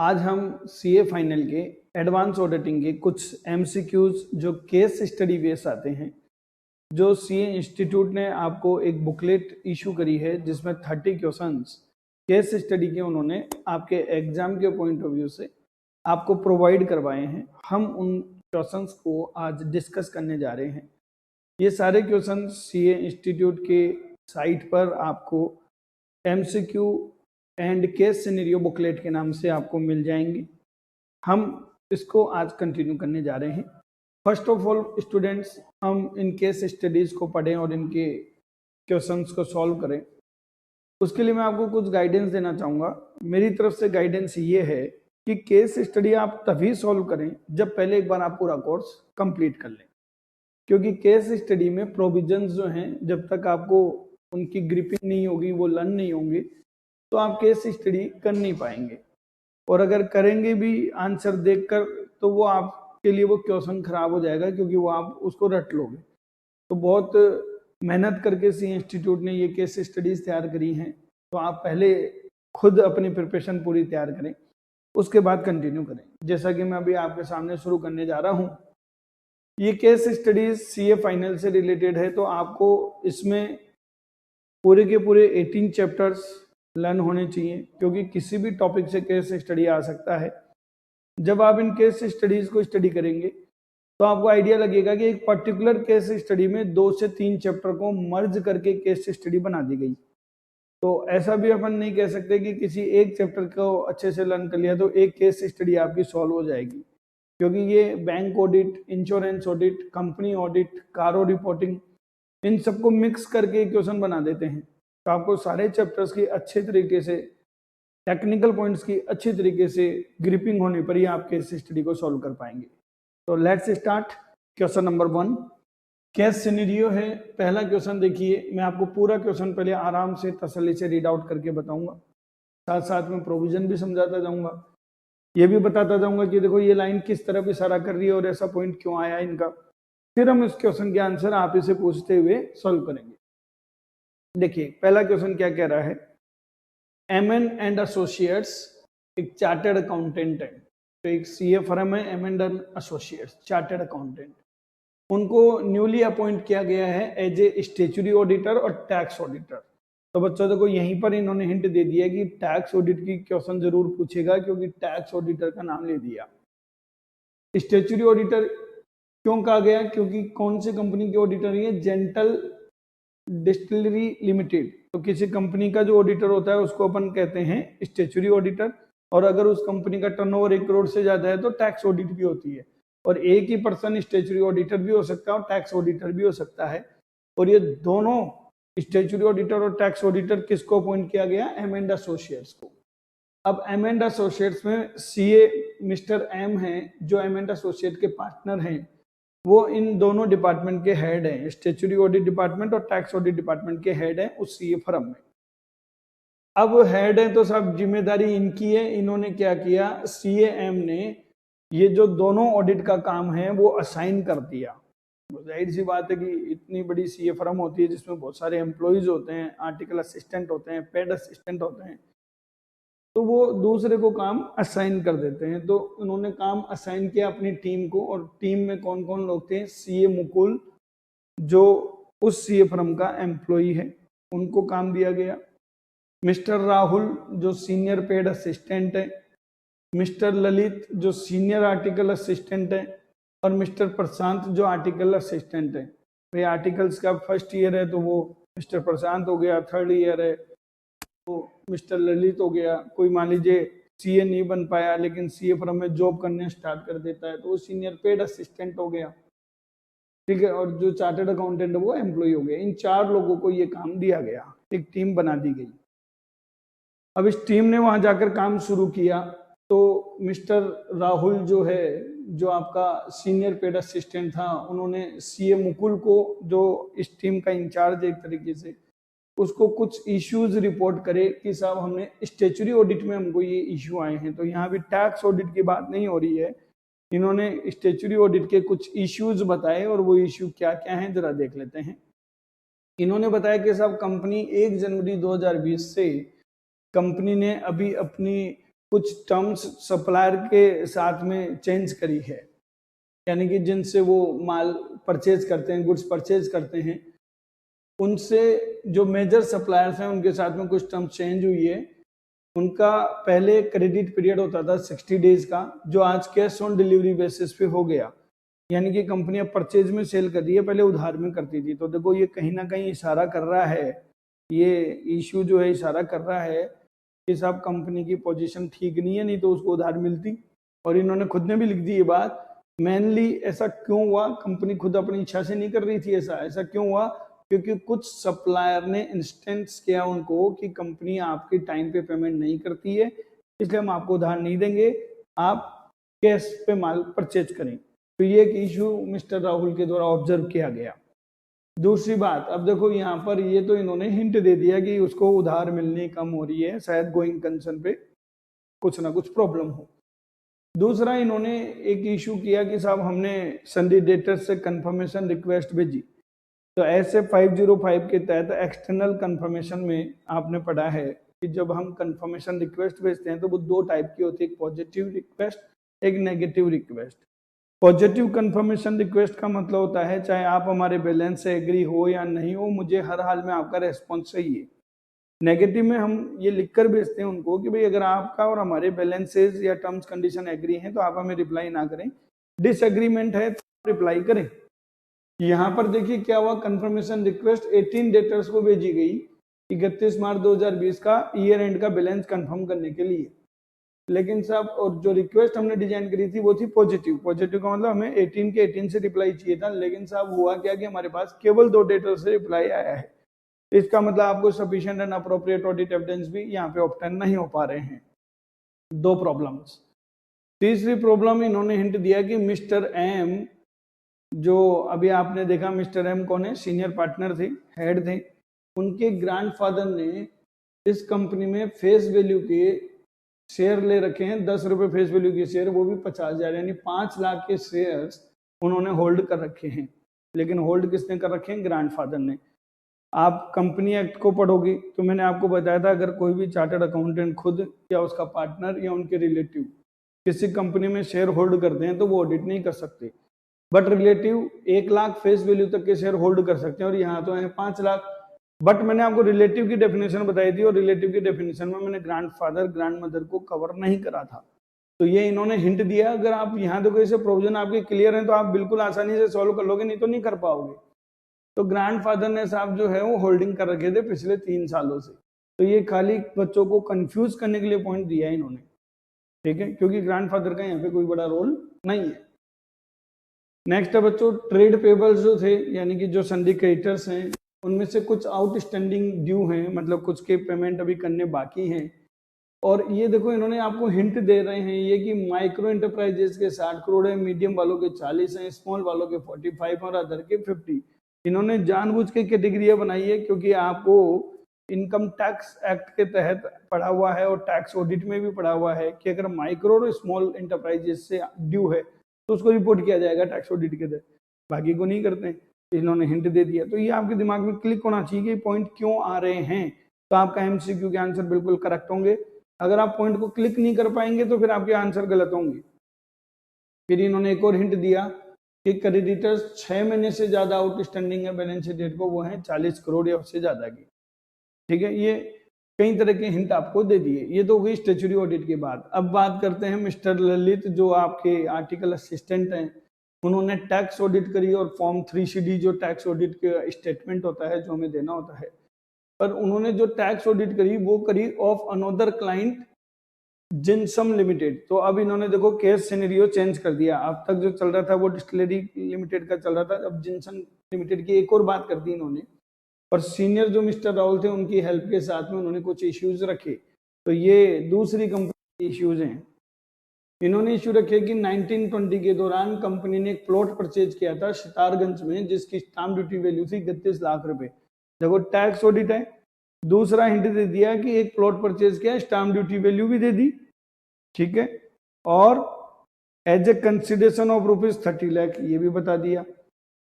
आज हम CA final के एडवांस ऑडिटिंग के कुछ एमसीक्यूज जो केस स्टडी बेस आते हैं, जो सीए इंस्टीट्यूट ने आपको एक बुकलेट इशू करी है जिसमें 30 क्वेश्चंस केस स्टडी के उन्होंने आपके एग्जाम के पॉइंट ऑफ व्यू से आपको प्रोवाइड करवाए हैं। हम उन क्वेश्चंस को आज डिस्कस करने जा रहे हैं। ये सारे क्वेश्चंस सीए इंस्टीट्यूट के साइट पर आपको MCQ and case scenario booklet के नाम से आपको मिल जाएंगे। हम इसको आज कंटिन्यू करने जा रहे हैं। फर्स्ट ऑफ ऑल स्टूडेंट्स, हम इन केस स्टडीज को पढ़ें और इनके क्वेश्चंस को सॉल्व करें। उसके लिए मैं आपको कुछ गाइडेंस देना चाहूँगा। मेरी तरफ से गाइडेंस ये है कि केस स्टडी आप तभी सॉल्व करें जब पहले एक बार आप पूरा कोर्स कंप्लीट कर लें, क्योंकि केस स्टडी में प्रोविजंस जो हैं जब तक आपको उनकी ग्रिपिंग नहीं होगी, वो लर्न नहीं होंगे, तो आप केस स्टडी कर नहीं पाएंगे। और अगर करेंगे भी आंसर देखकर तो वो आपके लिए वो क्वेश्चन खराब हो जाएगा, क्योंकि वो आप उसको रट लोगे। तो बहुत मेहनत करके सी इंस्टीट्यूट ने ये केस स्टडीज तैयार करी हैं, तो आप पहले खुद अपनी प्रिपरेशन पूरी तैयार करें, उसके बाद कंटिन्यू करें। जैसा कि मैं अभी आपके सामने शुरू करने जा रहा हूँ, ये केस स्टडीज सीए फाइनल से रिलेटेड है, तो आपको इसमें पूरे के पूरे 18 चैप्टर्स लर्न होने चाहिए, क्योंकि किसी भी टॉपिक से केस स्टडी आ सकता है। जब आप इन केस स्टडीज को स्टडी करेंगे तो आपको आइडिया लगेगा कि एक पर्टिकुलर केस स्टडी में 2 से 3 चैप्टर को मर्ज करके केस स्टडी बना दी गई। तो ऐसा भी अपन नहीं कह सकते कि किसी एक चैप्टर को अच्छे से लर्न कर लिया तो एक केस स्टडी आपकी सॉल्व हो जाएगी, क्योंकि ये bank audit, insurance audit, company audit, कारो रिपोर्टिंग, इन सबको मिक्स करके क्वेश्चन बना देते हैं। तो आपको सारे चैप्टर्स की अच्छे तरीके से, टेक्निकल पॉइंट्स की अच्छी तरीके से ग्रिपिंग होने पर ही आप केस स्टडी को सॉल्व कर पाएंगे। तो let's start. Question number 1 case scenario है। पहला क्वेश्चन देखिए, मैं आपको पूरा क्वेश्चन पहले आराम से तसल्ली से रीड आउट करके बताऊंगा, साथ साथ में प्रोविजन भी समझाता जाऊंगा, ये भी बताता जाऊंगा कि देखो ये लाइन किस तरफ इशारा कर रही है और ऐसा पॉइंट क्यों आया इनका। फिर हम इस क्वेश्चन के आंसर आप इसे पूछते हुए सॉल्व करेंगे। देखिए पहला क्वेश्चन क्या कह रहा है। एमएन एंड एसोसिएट्स एक चार्टर्ड अकाउंटेंट है, तो एक सीए फर्म है MN and associates, chartered accountant. उनको न्यूली अपॉइंट किया गया है एज ए स्टेचुरी ऑडिटर और टैक्स ऑडिटर। तो बच्चों देखो यहीं पर इन्होंने हिंट दे दिया कि टैक्स ऑडिट की क्वेश्चन जरूर पूछेगा, क्योंकि टैक्स ऑडिटर का नाम ले दिया। स्टेचुरी ऑडिटर क्यों कहा गया, क्योंकि कौन सी कंपनी की ऑडिटर है, जेंटल डिस्टिलरी लिमिटेड। तो किसी कंपनी का जो ऑडिटर होता है उसको अपन कहते हैं स्टेचुरी ऑडिटर, और अगर उस कंपनी का टर्नओवर 1 करोड़ से ज्यादा है तो टैक्स ऑडिट भी होती है। और एक ही पर्सन स्टेचुरी ऑडिटर भी हो सकता है और टैक्स ऑडिटर भी हो सकता है। और ये दोनों स्टेचुरी ऑडिटर और टैक्स ऑडिटर किसको अपॉइंट किया गया, एम एंड एसोसिएट्स को। अब एम एंड एसोसिएट्स में सीए मिस्टर एम हैं, जो एम एंड एसोसिएट के पार्टनर हैं, वो इन दोनों डिपार्टमेंट के हेड हैं, स्टेचुरी ऑडिट डिपार्टमेंट और टैक्स ऑडिट डिपार्टमेंट के हेड हैं उस सीए फर्म में। अब हेड है तो सब जिम्मेदारी इनकी है। इन्होंने क्या किया, सीएएम ने ये जो दोनों ऑडिट का काम है वो असाइन कर दिया। जाहिर सी बात है कि इतनी बड़ी सीए फर्म होती है जिसमें बहुत सारे एम्प्लॉयज होते हैं, आर्टिकल असिस्टेंट होते हैं, पेड असिस्टेंट होते हैं, तो वो दूसरे को काम असाइन कर देते हैं। तो उन्होंने काम असाइन किया अपनी टीम को, और टीम में कौन कौन लोग थे, सीए मुकुल जो उस सीए फर्म का एम्प्लॉय है उनको काम दिया गया, मिस्टर राहुल जो सीनियर पेड असिस्टेंट है, मिस्टर ललित जो सीनियर आर्टिकल असिस्टेंट है, और मिस्टर प्रशांत जो आर्टिकल असिस्टेंट है। भाई आर्टिकल्स का फर्स्ट ईयर है तो वो मिस्टर प्रशांत हो गया, थर्ड ईयर है तो मिस्टर ललित हो गया। कोई मान लीजिए सीए नहीं बन पाया लेकिन सीए फर्म में जॉब करने स्टार्ट कर देता है तो वो सीनियर पेड असिस्टेंट हो गया, ठीक है। और जो चार्टर्ड अकाउंटेंट है वो एम्प्लॉय हो गया। इन 4 लोगों को ये काम दिया गया, एक टीम बना दी गई। अब इस टीम ने वहां जाकर काम शुरू किया, तो मिस्टर राहुल जो है, जो आपका सीनियर पेड असिस्टेंट था, उन्होंने सीए मुकुल को, जो इस टीम का इंचार्ज एक तरीके से, उसको कुछ इश्यूज रिपोर्ट करे कि साहब हमने स्टेचुरी ऑडिट में हमको ये इश्यू आए हैं। तो यहाँ भी टैक्स ऑडिट की बात नहीं हो रही है, इन्होंने स्टेचुरी ऑडिट के कुछ इश्यूज बताए, और वो इश्यू क्या क्या हैं जरा देख लेते हैं। इन्होंने बताया कि साहब कंपनी 1 जनवरी 2020 से कंपनी ने अभी अपनी कुछ टर्म्स सप्लायर के साथ में चेंज करी है, यानी कि जिनसे वो माल परचेज करते हैं, गुड्स परचेज करते हैं, उनसे जो मेजर सप्लायर्स हैं उनके साथ में कुछ टर्म्स चेंज हुई है। उनका पहले क्रेडिट पीरियड होता था 60 डेज का, जो आज कैश ऑन डिलीवरी बेसिस पे हो गया, यानी कि कंपनियां परचेज में सेल कर रही है, पहले उधार में करती थी। तो देखो ये कहीं ना कहीं इशारा कर रहा है, ये इश्यू जो है इशारा कर रहा है कि साहब कंपनी की पोजीशन ठीक नहीं है, नहीं तो उसको उधार मिलती। और इन्होंने खुद ने भी लिख दी ये बात। मेनली ऐसा क्यों हुआ, कंपनी खुद अपनी इच्छा से नहीं कर रही थी, ऐसा क्यों हुआ, क्योंकि कुछ सप्लायर ने इंस्टेंस किया उनको कि कंपनी आपकी टाइम पे पेमेंट नहीं करती है, इसलिए हम आपको उधार नहीं देंगे, आप कैश पे माल परचेज करें। तो ये एक इशू मिस्टर राहुल के द्वारा ऑब्जर्व किया गया। दूसरी बात, अब देखो यहाँ पर ये तो इन्होंने हिंट दे दिया कि उसको उधार मिलनी कम हो रही है, शायद गोइंग कंसर्न पे कुछ ना कुछ प्रॉब्लम हो। दूसरा, इन्होंने एक इशू किया कि साहब हमने संडे डेटर से कंफर्मेशन रिक्वेस्ट भेजी। तो ऐसे 505 के तहत एक्सटर्नल कंफर्मेशन में आपने पढ़ा है कि जब हम कंफर्मेशन रिक्वेस्ट भेजते हैं तो वो दो टाइप की होती है, एक पॉजिटिव रिक्वेस्ट, एक negative request. Positive confirmation request का मतलब होता है चाहे आप हमारे बैलेंस से एग्री हो या नहीं हो, मुझे हर हाल में आपका रेस्पॉन्स चाहिए। नेगेटिव में हम ये लिखकर भेजते हैं उनको कि भाई अगर आपका और हमारे बैलेंसेज या टर्म्स कंडीशन एग्री हैं तो आप हमें रिप्लाई ना करें, डिसएग्रीमेंट है तो रिप्लाई करें। यहाँ पर देखिए क्या हुआ, कंफर्मेशन रिक्वेस्ट 18 डेटर्स को भेजी गई 31 मार्च 2020 का ईयर एंड का बैलेंस कंफर्म करने के लिए। लेकिन साहब, और जो रिक्वेस्ट हमने डिजाइन करी थी वो थी पॉजिटिव। पॉजिटिव का मतलब हमें 18 के 18 से रिप्लाई चाहिए था, लेकिन साहब हुआ क्या कि हमारे पास केवल 2 डेटर से रिप्लाई आया है। इसका मतलब आपको sufficient and appropriate audit evidence भी यहाँ पे ऑब्टेन नहीं हो पा रहे हैं। 2 प्रॉब्लम्स। तीसरी प्रॉब्लम, इन्होंने हिंट दिया कि मिस्टर एम, जो अभी आपने देखा मिस्टर एम कौन है, सीनियर पार्टनर थे, हेड थे, उनके ग्रैंडफादर ने इस कंपनी में फेस वैल्यू के शेयर ले रखे हैं, 10 रुपए फेस वैल्यू के शेयर, वो भी 50,000, यानी 5 लाख के शेयर्स उन्होंने होल्ड कर रखे हैं। लेकिन होल्ड किसने कर रखे हैं? ग्रैंडफादर ने। आप कंपनी एक्ट को पढ़ोगे तो मैंने आपको बताया था अगर कोई भी चार्टर्ड अकाउंटेंट खुद या उसका पार्टनर या उनके रिलेटिव किसी कंपनी में शेयर होल्ड करते हैं तो वो ऑडिट नहीं कर सकते, but relative 1 lakh face value तक के शेयर होल्ड कर सकते हैं, और यहाँ तो है 5 लाख। बट मैंने आपको रिलेटिव की डेफिनेशन बताई थी, और रिलेटिव की डेफिनेशन में मैंने ग्रैंडफादर ग्रैंडमदर को कवर नहीं करा था। तो ये इन्होंने हिंट दिया। अगर आप यहाँ देखो ऐसे प्रोविजन आपके क्लियर हैं तो आप बिल्कुल आसानी से सॉल्व कर लोगे, नहीं तो नहीं कर पाओगे। तो ग्रैंडफादर ने साहब जो है वो होल्डिंग कर रखे थे पिछले 3 सालों से। तो ये खाली बच्चों को कंफ्यूज करने के लिए पॉइंट दिया है इन्होंने, ठीक है, क्योंकि ग्रैंडफादर का यहाँ पे कोई बड़ा रोल नहीं है। नेक्स्ट है बच्चों, ट्रेड पेबल्स जो थे, यानी कि जो संडे क्रेडिटर्स हैं, उनमें से कुछ आउटस्टैंडिंग ड्यू हैं, मतलब कुछ के पेमेंट अभी करने बाकी हैं। और ये देखो इन्होंने आपको हिंट दे रहे हैं ये कि माइक्रो एंटरप्राइजेस के 60 करोड़ है, मीडियम वालों के 40 हैं, स्मॉल वालों के 45 और अदर के 50। इन्होंने जानबूझ के कैटेगरियां बनाई है क्योंकि आपको इनकम टैक्स एक्ट के तहत पढ़ा हुआ है और टैक्स ऑडिट में भी पढ़ा हुआ है कि अगर माइक्रो और स्मॉल एंटरप्राइजेस से ड्यू है तो उसको रिपोर्ट किया जाएगा टैक्स ऑडिट के तहत, बाकी को नहीं करते हैं। इन्होंने हिंट दे दिया। तो ये आपके दिमाग में क्लिक होना चाहिए कि पॉइंट क्यों आ रहे हैं, तो आपका एमसीक्यू के आंसर बिल्कुल करेक्ट होंगे। अगर आप पॉइंट को क्लिक नहीं कर पाएंगे तो फिर आपके आंसर गलत होंगे। फिर इन्होंने एक और हिंट दिया कि क्रेडिटर्स 6 महीने से ज्यादा आउटस्टैंडिंग है बैलेंस शीट डेट को, वो है 40 करोड़ या उससे ज्यादा की, ठीक है। ये कई तरह के हिंट आपको दे दिए। ये तो हुई स्टेचुरी ऑडिट की बात। अब बात करते हैं मिस्टर ललित, जो आपके आर्टिकल असिस्टेंट हैं। उन्होंने टैक्स ऑडिट करी और फॉर्म 3CD जो टैक्स ऑडिट का स्टेटमेंट होता है जो हमें देना होता है, पर उन्होंने जो टैक्स ऑडिट करी वो करी ऑफ अनदर क्लाइंट जिनसम लिमिटेड। तो अब इन्होंने देखो केस सिनेरियो चेंज कर दिया। अब तक जो चल रहा था वो डिस्टिलरी लिमिटेड का चल रहा था, अब जिनसम लिमिटेड की एक और बात कर दी इन्होंने। और सीनियर जो मिस्टर राहुल थे उनकी हेल्प के साथ में उन्होंने कुछ इश्यूज रखे। तो ये दूसरी कंपनी के इश्यूज हैं। इन्होंने इश्यू रखे कि 1920 के दौरान कंपनी ने एक प्लॉट परचेज किया था सितारगंज में, जिसकी स्टाम्प ड्यूटी वैल्यू थी 31 लाख रुपए। देखो टैक्स ऑडिट है। दूसरा हिंट दे दिया कि एक प्लॉट परचेज किया, स्टाम्प ड्यूटी वैल्यू भी दे दी, ठीक है, और as a consideration of ₹30 lakh ये भी बता दिया।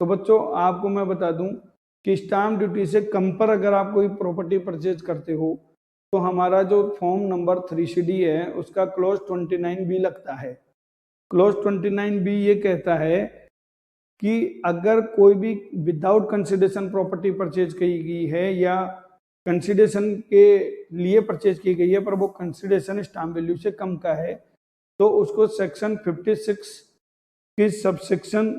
तो बच्चों आपको मैं बता दूं कि स्टाम्प ड्यूटी से कम पर अगर आप कोई प्रॉपर्टी परचेज करते हो तो हमारा जो फॉर्म नंबर 3CD है उसका क्लॉज 29B लगता है। क्लॉज 29B ये कहता है कि अगर कोई भी विदाउट कंसिडरेशन प्रॉपर्टी परचेज की गई है या कंसिडरेशन के लिए परचेज की गई है पर वो कंसिडरेशन स्टाम्प वैल्यू से कम का है, तो उसको सेक्शन 56 की सबसेक्शन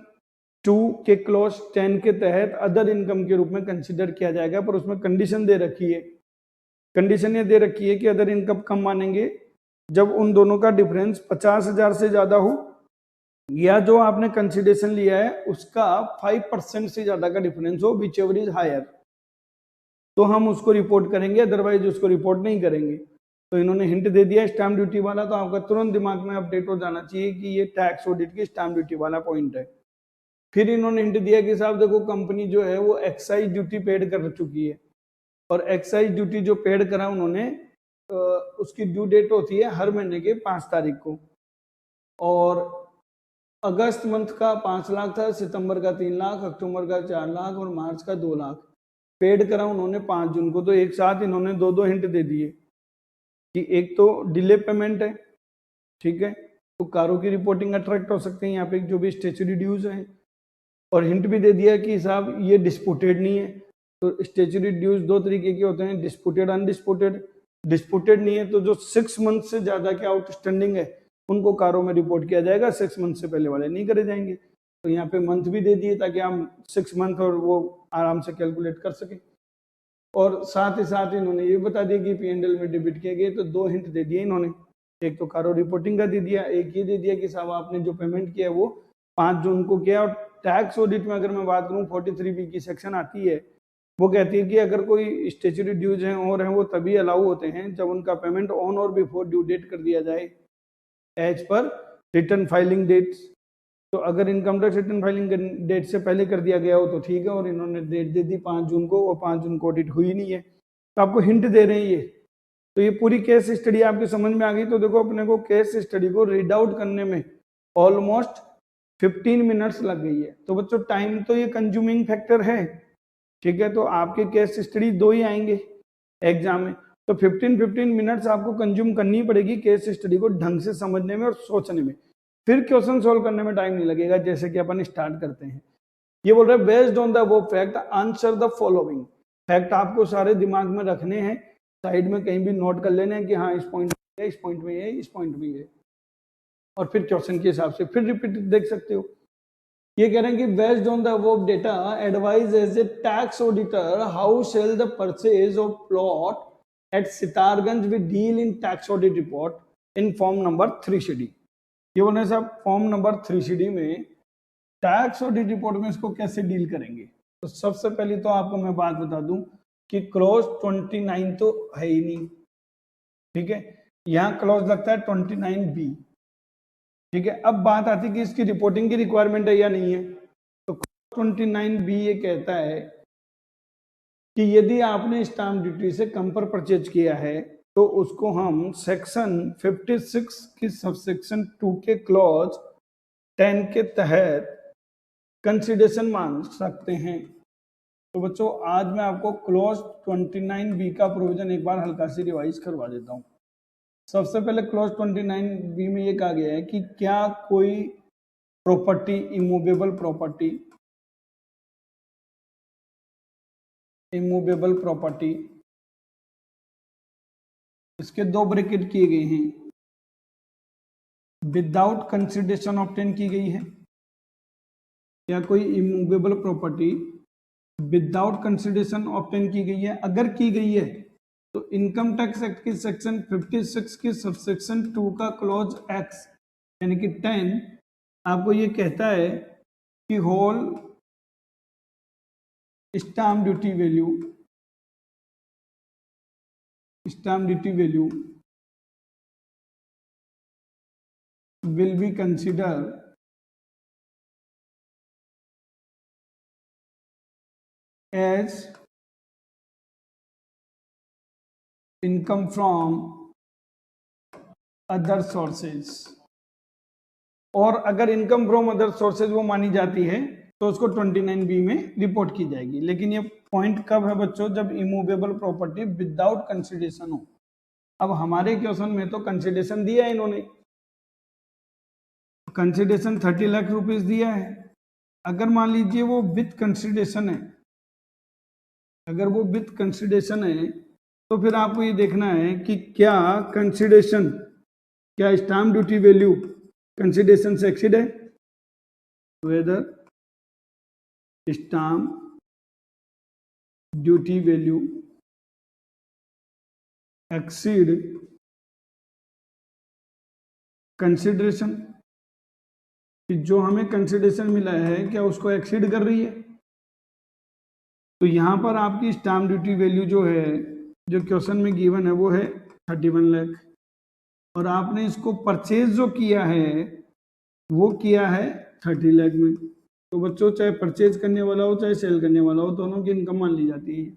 2 के क्लॉज 10 के तहत अदर इनकम के रूप में कंसिडर किया जाएगा। पर उसमें कंडीशन दे रखी है, कंडीशन ये दे रखी है कि अदर इनकम कम मानेंगे जब उन दोनों का डिफरेंस 50,000 से ज्यादा हो या जो आपने कंसिडरेशन लिया है उसका 5% से ज्यादा का डिफरेंस हो, विच एवर इज हायर, तो हम उसको रिपोर्ट करेंगे, अदरवाइज उसको रिपोर्ट नहीं करेंगे। तो इन्होंने हिंट दे दिया स्टैम्प ड्यूटी वाला, तो आपका तुरंत दिमाग में अपडेट हो जाना चाहिए कि ये टैक्स ऑडिट की स्टैम्प ड्यूटी वाला पॉइंट है। फिर इन्होंने हिंट दिया कि साहब देखो कंपनी जो है वो एक्साइज ड्यूटी पेड कर चुकी है, और एक्साइज ड्यूटी जो पेड करा उन्होंने उसकी ड्यू डेट होती है हर महीने के 5 तारीख को, और अगस्त मंथ का 5 लाख था, सितंबर का 3 लाख, अक्टूबर का 4 लाख और मार्च का 2 लाख पेड करा उन्होंने 5 जून को। तो एक साथ इन्होंने दो हिंट दे दिए कि एक तो डिले पेमेंट है, ठीक है, तो कारों की रिपोर्टिंग अट्रैक्ट हो सकते हैं यहाँ पे जो भी स्टेचुरी ड्यूज हैं, और हिंट भी दे दिया कि साहब ये डिस्प्यूटेड नहीं है। तो स्टेचुरी ड्यूज 2 तरीके के होते हैं, डिस्प्यूटेड, अनडिस्प्यूटेड। डिस्प्यूटेड नहीं है तो जो 6 मंथ से ज्यादा के आउटस्टैंडिंग है उनको कारों में रिपोर्ट किया जाएगा, 6 मंथ से पहले वाले नहीं करे जाएंगे। तो यहाँ पे मंथ भी दे दिए ताकि हम 6 मंथ और वो आराम से कैलकुलेट कर सके। और साथ ही साथ इन्होंने ये बता दिया कि P&L में डेबिट किए गए, तो 2 हिंट दे दिए इन्होंने, एक तो कारो रिपोर्टिंग का दे दिया, एक ये दे दिया कि साहब आपने जो पेमेंट किया वो 5 जून को किया। और टैक्स ऑडिट में अगर मैं बात करूँ 43B की सेक्शन आती है, वो कहती है कि अगर कोई स्टेचुरी ड्यूज हैं और हैं वो तभी अलाउ होते हैं जब उनका पेमेंट ऑन और बिफोर ड्यू डेट कर दिया जाए as per return filing dates. तो अगर income tax return filing date से पहले कर दिया गया हो तो ठीक है, और इन्होंने डेट दे दी 5 जून को, और 5 जून को ऑडिट हुई नहीं है, तो आपको हिंट दे रहे हैं ये। तो ये पूरी केस स्टडी आपकी समझ में आ गई। तो देखो अपने को केस स्टडी को रीड आउट करने में ऑलमोस्ट 15 मिनट्स लग गई है। तो बच्चों टाइम तो ये कंज्यूमिंग फैक्टर है, ठीक है। तो आपके केस स्टडी 2 ही आएंगे एग्जाम में, तो 15 मिनट्स आपको कंज्यूम करनी पड़ेगी केस स्टडी को ढंग से समझने में और सोचने में। फिर क्वेश्चन सोल्व करने में टाइम नहीं लगेगा, जैसे कि अपन स्टार्ट करते हैं। ये बोल रहे हैं बेस्ड ऑन द वो fact answer the following. Fact आपको सारे दिमाग में रखने हैं, साइड में कहीं भी नोट कर लेने हैं कि हाँ इस पॉइंट में इस पॉइंट में ये, इस पॉइंट में ये, और फिर क्वेश्चन के हिसाब से फिर रिपीट देख सकते हो। ये कह रहे हैं कि based on the above data advise as a tax auditor how shall the purchase of plot at Sitarganj we deal in tax audit report in form number 3CD। ये बोल रहे हैं साहब फॉर्म नंबर 3CD में टैक्स ऑडिट रिपोर्ट में इसको कैसे deal करेंगे। तो सबसे पहले तो आपको मैं बात बता दूं कि क्लॉज 29 तो है ही नहीं, ठीक है, यहाँ क्लॉज लगता है 29B, ठीक है। अब बात आती है कि इसकी रिपोर्टिंग की रिक्वायरमेंट है या नहीं है। तो 29B ये कहता है कि यदि आपने स्टाम्प ड्यूटी से कम पर परचेज किया है तो उसको हम सेक्शन 56 की सबसेक्शन 2 के क्लॉज 10 के तहत कंसिडरेशन मान सकते हैं। तो बच्चों आज मैं आपको क्लॉज 29B का प्रोविजन एक बार हल्का सी रिवाइज करवा देता हूँ। सबसे पहले क्लॉज 29B में ये कहा गया है कि क्या कोई प्रॉपर्टी इमूवेबल प्रॉपर्टी इसके 2 ब्रैकेट किए गए हैं, विदाउट कंसिडरेशन ऑब्टेन की गई है, या कोई immovable property without consideration obtain की गई है। अगर की गई है तो इनकम टैक्स एक्ट की सेक्शन 56 की सबसेक्शन 2 का क्लॉज X यानी कि 10 आपको ये कहता है कि whole stamp duty value will be considered as income from other sources, और अगर इनकम फ्रॉम अदर सोर्सेज वो मानी जाती है तो उसको 29B में रिपोर्ट की जाएगी। लेकिन ये पॉइंट कब है बच्चों, जब इमूवेबल प्रॉपर्टी विदाउट कंसिडरेशन हो। अब हमारे क्वेश्चन में तो कंसिडरेशन दिया है इन्होंने, कंसिडरेशन 30 लाख रुपीस दिया है। अगर मान लीजिए वो विथ कंसिडरेशन है, अगर वो विथ कंसिडरेशन है तो फिर आपको ये देखना है कि क्या कंसिडरेशन, क्या स्टाम्प ड्यूटी वैल्यू कंसिडरेशन से एक्सीड है, whether stamp duty value exceed consideration, कि जो हमें कंसिडरेशन मिला है क्या उसको एक्सीड कर रही है। तो यहां पर आपकी स्टाम्प ड्यूटी वैल्यू जो है, जो क्वेश्चन में गिवन है वो है 31 लाख, और आपने इसको परचेज जो किया है वो किया है 30 लाख में। तो बच्चों चाहे परचेज करने वाला हो चाहे सेल करने वाला हो, दोनों की इनकम मान ली जाती है,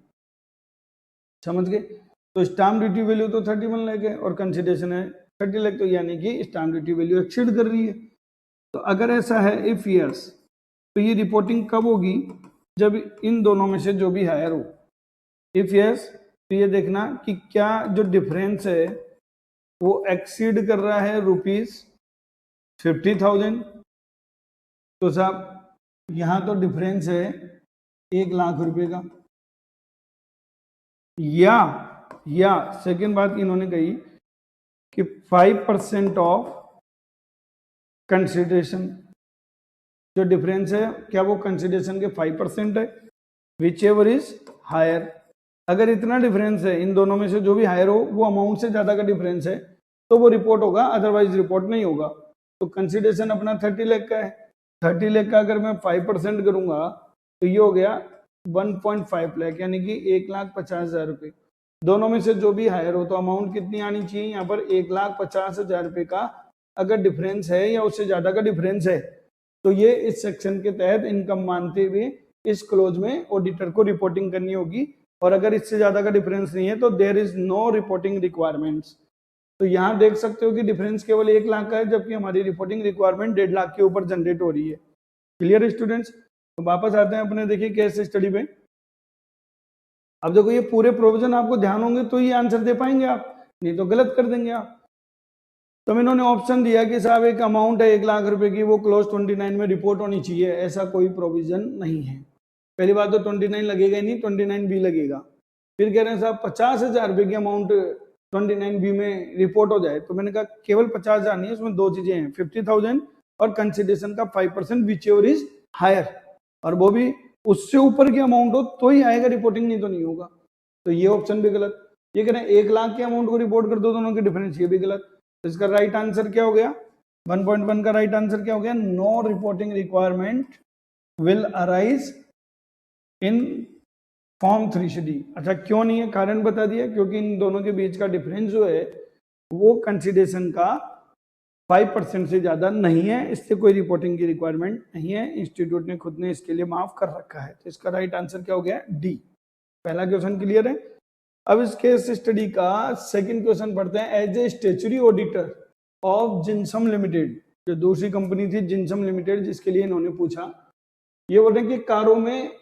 समझ गए। तो स्टाम्प ड्यूटी वैल्यू तो 31 लाख है और कंसिडरेशन है 30 लाख, तो यानी कि स्टाम्प ड्यूटी वैल्यू एक्सीड कर रही है। तो अगर ऐसा है इफ यस, तो ये रिपोर्टिंग कब होगी, जब इन दोनों में से जो भी हायर हो। इफ यस तो ये देखना कि क्या जो डिफरेंस है वो एक्सीड कर रहा है ₹50,000। तो साहब यहां तो डिफरेंस है 1 लाख रुपए का, या सेकेंड बात इन्होंने कही कि 5% ऑफ कंसिडरेशन, जो डिफरेंस है क्या वो कंसिडरेशन के 5% है, विच एवर इज हायर। अगर इतना डिफरेंस है इन दोनों में से जो भी हायर हो, वो अमाउंट से ज्यादा का डिफरेंस है तो वो रिपोर्ट होगा, अदरवाइज रिपोर्ट नहीं होगा। तो कंसिडरेशन अपना 30 लाख का है, 30 लाख का अगर मैं 5% करूंगा तो ये हो गया 1.5 लाख, यानी कि 1,50,000 रुपए। दोनों में से जो भी हायर हो तो अमाउंट कितनी आनी चाहिए, यहाँ पर 1,50,000 रुपए का अगर डिफरेंस है या उससे ज्यादा का डिफरेंस है तो ये इस सेक्शन के तहत इनकम मानते हुए इस क्लोज में ऑडिटर को रिपोर्टिंग करनी होगी। और अगर इससे ज्यादा का डिफरेंस नहीं है तो there is no reporting requirements. तो यहाँ देख सकते हो कि डिफरेंस केवल 1 लाख का है, जबकि हमारी रिपोर्टिंग रिक्वायरमेंट 1.5 लाख के ऊपर जनरेट हो रही है। Clear students. तो वापस आते हैं अपने, देखिए केस स्टडी पे। अब देखो ये पूरे प्रोविजन आपको ध्यान होंगे तो ये आंसर दे पाएंगे आप, नहीं तो गलत कर देंगे आप। तो इन्होंने ऑप्शन दिया कि साहब एक अमाउंट है 1 लाख रुपए की, वो क्लोज 29 में रिपोर्ट होनी चाहिए, ऐसा कोई प्रोविजन नहीं है। पहली बात तो 29 लगेगा ही नहीं, 29 बी लगेगा। फिर कह रहे हैं साहब 50,000 रुपए की अमाउंट 29 बी में रिपोर्ट हो जाए, तो मैंने कहा केवल 50,000 नहीं है, उसमें दो चीजें हैं, 50,000 और कंसिडरेशन का 5% विच एवर इज हायर, और वो भी उससे ऊपर की अमाउंट हो तो ही आएगा रिपोर्टिंग, नहीं तो नहीं होगा। तो ये ऑप्शन भी गलत। ये कह रहे हैं 1 लाख के अमाउंट को रिपोर्ट कर दो, दोनों के डिफरेंस, ये भी गलत। तो इसका राइट आंसर क्या हो गया, 1.1 का राइट आंसर क्या हो गया, no reporting requirement will arise in form 3CD। अच्छा क्यों नहीं है, कारण बता दिया, क्योंकि इन दोनों के बीच का डिफरेंस जो है वो कंसिडरेशन का 5% से ज्यादा नहीं है, इससे कोई रिपोर्टिंग की रिक्वायरमेंट नहीं है, इंस्टीट्यूट ने खुद ने इसके लिए माफ कर रखा है। तो इसका राइट आंसर क्या हो गया, डी। पहला क्वेश्चन क्लियर है। अब इस केस स्टडी का सेकंड क्वेश्चन पढ़ते हैं। As a statutory auditor of जिनसम लिमिटेड, जो दूसरी कंपनी थी जिनसम लिमिटेड जिसके लिए इन्होंने पूछा, ये बोल रहे हैं कि कारों में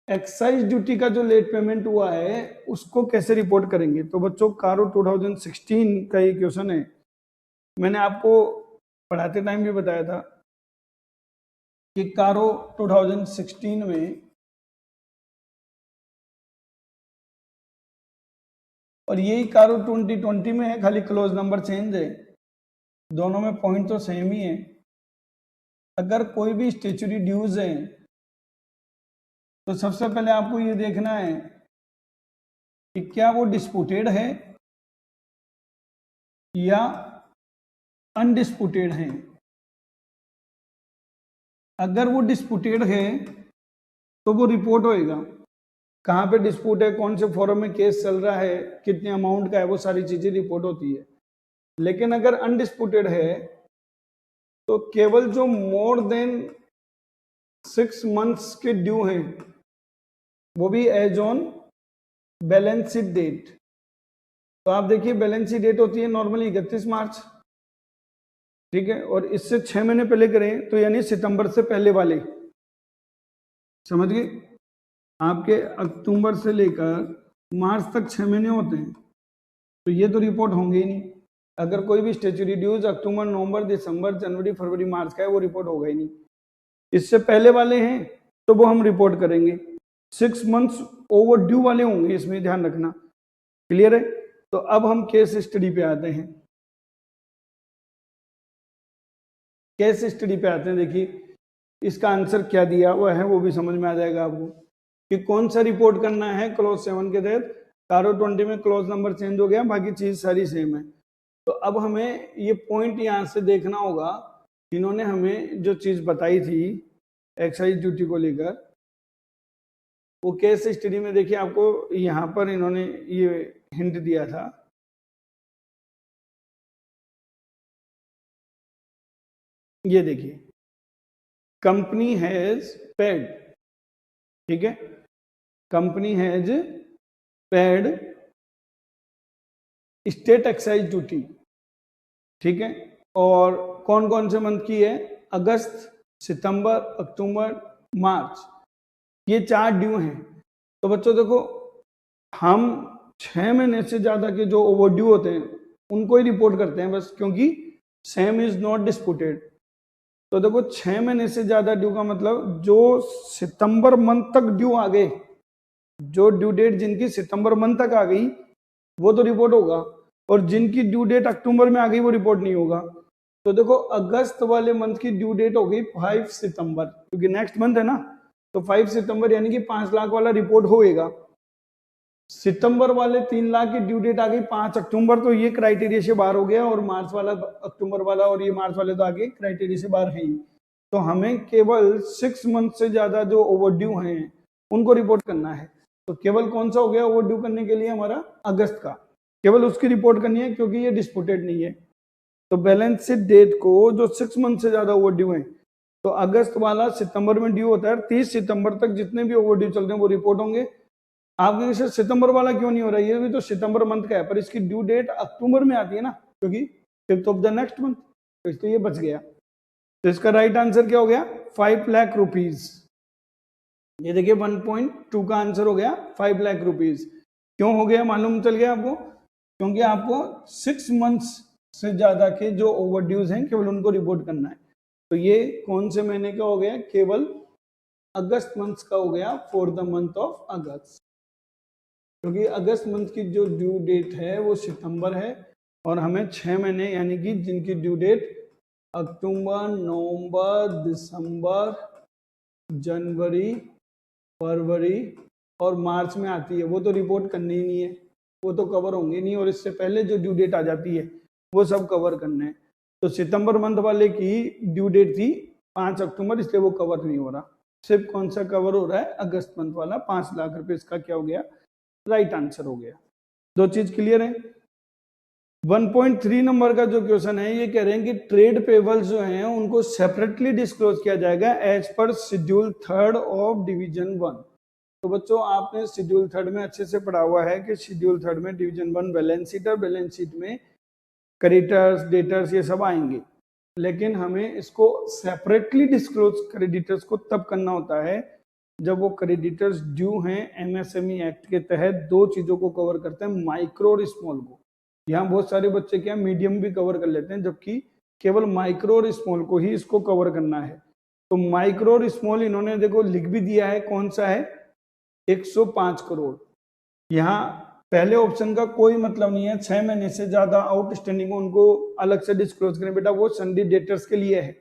एक्साइज ड्यूटी का जो लेट पेमेंट हुआ है उसको कैसे रिपोर्ट करेंगे। तो बच्चों कारो 2016 का ये क्वेश्चन है, मैंने आपको पढ़ाते टाइम भी बताया था कि कारो 2016 में, और यही कारो 2020 में है, खाली क्लोज नंबर चेंज है, दोनों में पॉइंट तो सेम ही है। अगर कोई भी स्टैट्यूटरी ड्यूज है तो सबसे पहले आपको ये देखना है कि क्या वो डिस्प्यूटेड है या अनडिस्प्यूटेड है। अगर वो डिस्प्यूटेड है तो वो रिपोर्ट होएगा, कहाँ पे डिस्प्यूट है, कौन से फोरम में केस चल रहा है, कितने अमाउंट का है, वो सारी चीजें रिपोर्ट होती है। लेकिन अगर अनडिस्प्यूटेड है तो केवल जो मोर देन 6 मंथ्स के ड्यू हैं, वो भी as on balance sheet date. तो आप देखिए बैलेंस शीट डेट होती है नॉर्मली 31 मार्च, ठीक है, और इससे 6 महीने पहले करें तो यानी सितंबर से पहले वाले, समझ गए। आपके अक्टूबर से लेकर मार्च तक 6 महीने होते हैं, तो ये तो रिपोर्ट होंगे ही नहीं। अगर कोई भी स्टैट्यूटरी ड्यूज अक्टूबर, नवंबर, दिसंबर, जनवरी, फरवरी, मार्च का है, वो रिपोर्ट होगा ही नहीं। इससे पहले वाले हैं तो वो हम रिपोर्ट करेंगे। 6 मंथ्स ओवर ड्यू वाले होंगे, इसमें ध्यान रखना। क्लियर है? तो अब हम केस स्टडी पे आते हैं। केस स्टडी पे आते हैं। देखिए इसका आंसर क्या दिया हुआ है वो भी समझ में आ जाएगा आपको कि कौन सा रिपोर्ट करना है क्लॉज 7 के तहत। कारो 20 में क्लॉज नंबर चेंज हो गया, बाकी चीज सारी सेम है। तो अब हमें ये पॉइंट यहां से देखना होगा, इन्होंने हमें जो चीज बताई थी एक्साइज ड्यूटी को लेकर, वो केस स्टडी में देखिए आपको यहां पर इन्होंने ये हिंट दिया था। ये देखिए, कंपनी हैज पेड, ठीक है, company has paid state excise duty, ठीक है। और कौन कौन से मंथ की है? अगस्त, सितंबर, अक्टूबर, मार्च, ये 4 ड्यू हैं। तो बच्चों देखो, हम 6 महीने से ज्यादा के जो ओवर ड्यू होते हैं उनको ही रिपोर्ट करते हैं बस, क्योंकि सेम इज नॉट डिस्प्यूटेड। तो देखो 6 महीने से ज्यादा ड्यू का मतलब जो सितंबर मंथ तक ड्यू आ गए, जो ड्यू डेट जिनकी सितंबर मंथ तक आ गई वो तो रिपोर्ट होगा, और जिनकी ड्यू डेट अक्टूबर में आ गई वो रिपोर्ट नहीं होगा। तो देखो अगस्त वाले मंथ की ड्यू डेट हो गई 5 सितंबर, क्योंकि नेक्स्ट मंथ है ना, तो 5 सितंबर यानी कि 5 लाख वाला रिपोर्ट होएगा। सितंबर वाले 3 लाख की ड्यू डेट आ गई 5 अक्टूबर, तो ये क्राइटेरिया से बाहर हो गया, और मार्च वाला, अक्टूबर वाला और ये मार्च वाले तो आगे क्राइटेरिया से बाहर है ही। तो हमें केवल 6 मंथ से ज्यादा जो ओवर ड्यू हैं उनको रिपोर्ट करना है। तो केवल कौन सा हो गया ओवर ड्यू करने के लिए? हमारा अगस्त का, केवल उसकी रिपोर्ट करनी है क्योंकि ये डिस्प्यूटेड नहीं है। तो बैलेंस शीट डेट को जो 6 मंथ से ज्यादा ओवर ड्यू है, तो अगस्त वाला सितंबर में ड्यू होता है, 30 सितंबर तक जितने भी ओवर ड्यू चल रहे हैं वो रिपोर्ट होंगे। आपके सर सितंबर वाला क्यों नहीं हो रहा है? ये भी तो सितंबर मंथ का है, पर इसकी ड्यू डेट अक्टूबर में आती है ना, क्योंकि 5th of the next month, तो इसलिए ये बच गया। तो इसका राइट आंसर क्या हो गया? 5 लाख रुपीज। ये देखिए 1.2 का आंसर हो गया 5 लाख रुपीज। क्यों हो गया मालूम चल गया आपको? क्योंकि आपको 6 मंथ्स से ज्यादा के जो ओवर ड्यूज हैं केवल उनको रिपोर्ट करना है। तो ये कौन से महीने का हो गया? केवल अगस्त मंथ का हो गया, फॉर द मंथ ऑफ अगस्त, क्योंकि अगस्त मंथ की जो ड्यू डेट है वो सितंबर है, और हमें 6 महीने यानी कि जिनकी ड्यू डेट अक्टूबर, नवंबर, दिसंबर, जनवरी, फरवरी और मार्च में आती है, वो तो रिपोर्ट करनी ही नहीं है, वो तो कवर होंगे नहीं, और इससे पहले जो ड्यू डेट आ जाती है वो सब कवर करने हैं। तो सितंबर मंथ वाले की ड्यू डेट थी 5 अक्टूबर, इसलिए वो कवर नहीं हो रहा। सिर्फ कौन सा कवर हो रहा है? अगस्त मंथ वाला 5 लाख रुपए। इसका क्या हो गया? राइट आंसर हो गया। दो चीज क्लियर है। 1.3 नंबर का जो क्वेश्चन है, ये कह रहे हैं कि ट्रेड पेबल्स जो हैं उनको सेपरेटली डिस्क्लोज किया जाएगा as per schedule 3 of division 1। तो बच्चों आपने शेड्यूल 3 में अच्छे से पढ़ा हुआ है कि शेड्यूल 3 में डिवीजन 1 बैलेंस शीट, और बैलेंस शीट में क्रेडिटर्स, डेटर्स ये सब आएंगे, लेकिन हमें इसको सेपरेटली डिस्क्लोज क्रेडिटर्स को तब करना होता है जब वो क्रेडिटर्स ड्यू हैं एमएसएमई एक्ट के तहत। 2 चीजों को कवर करते हैं, माइक्रो और स्मॉल को। यहाँ बहुत सारे बच्चे क्या मीडियम भी कवर कर लेते हैं, जबकि केवल माइक्रो और स्मॉल को ही इसको कवर करना है। तो माइक्रो और स्मॉल इन्होंने देखो लिख भी दिया है, कौन सा है? 105 करोड़। यहाँ पहले ऑप्शन का कोई मतलब नहीं है, 6 महीने से ज्यादा आउटस्टैंडिंग उनको अलग से डिस्क्लोज करें बेटा, वो सन्डी डेटर्स के लिए है।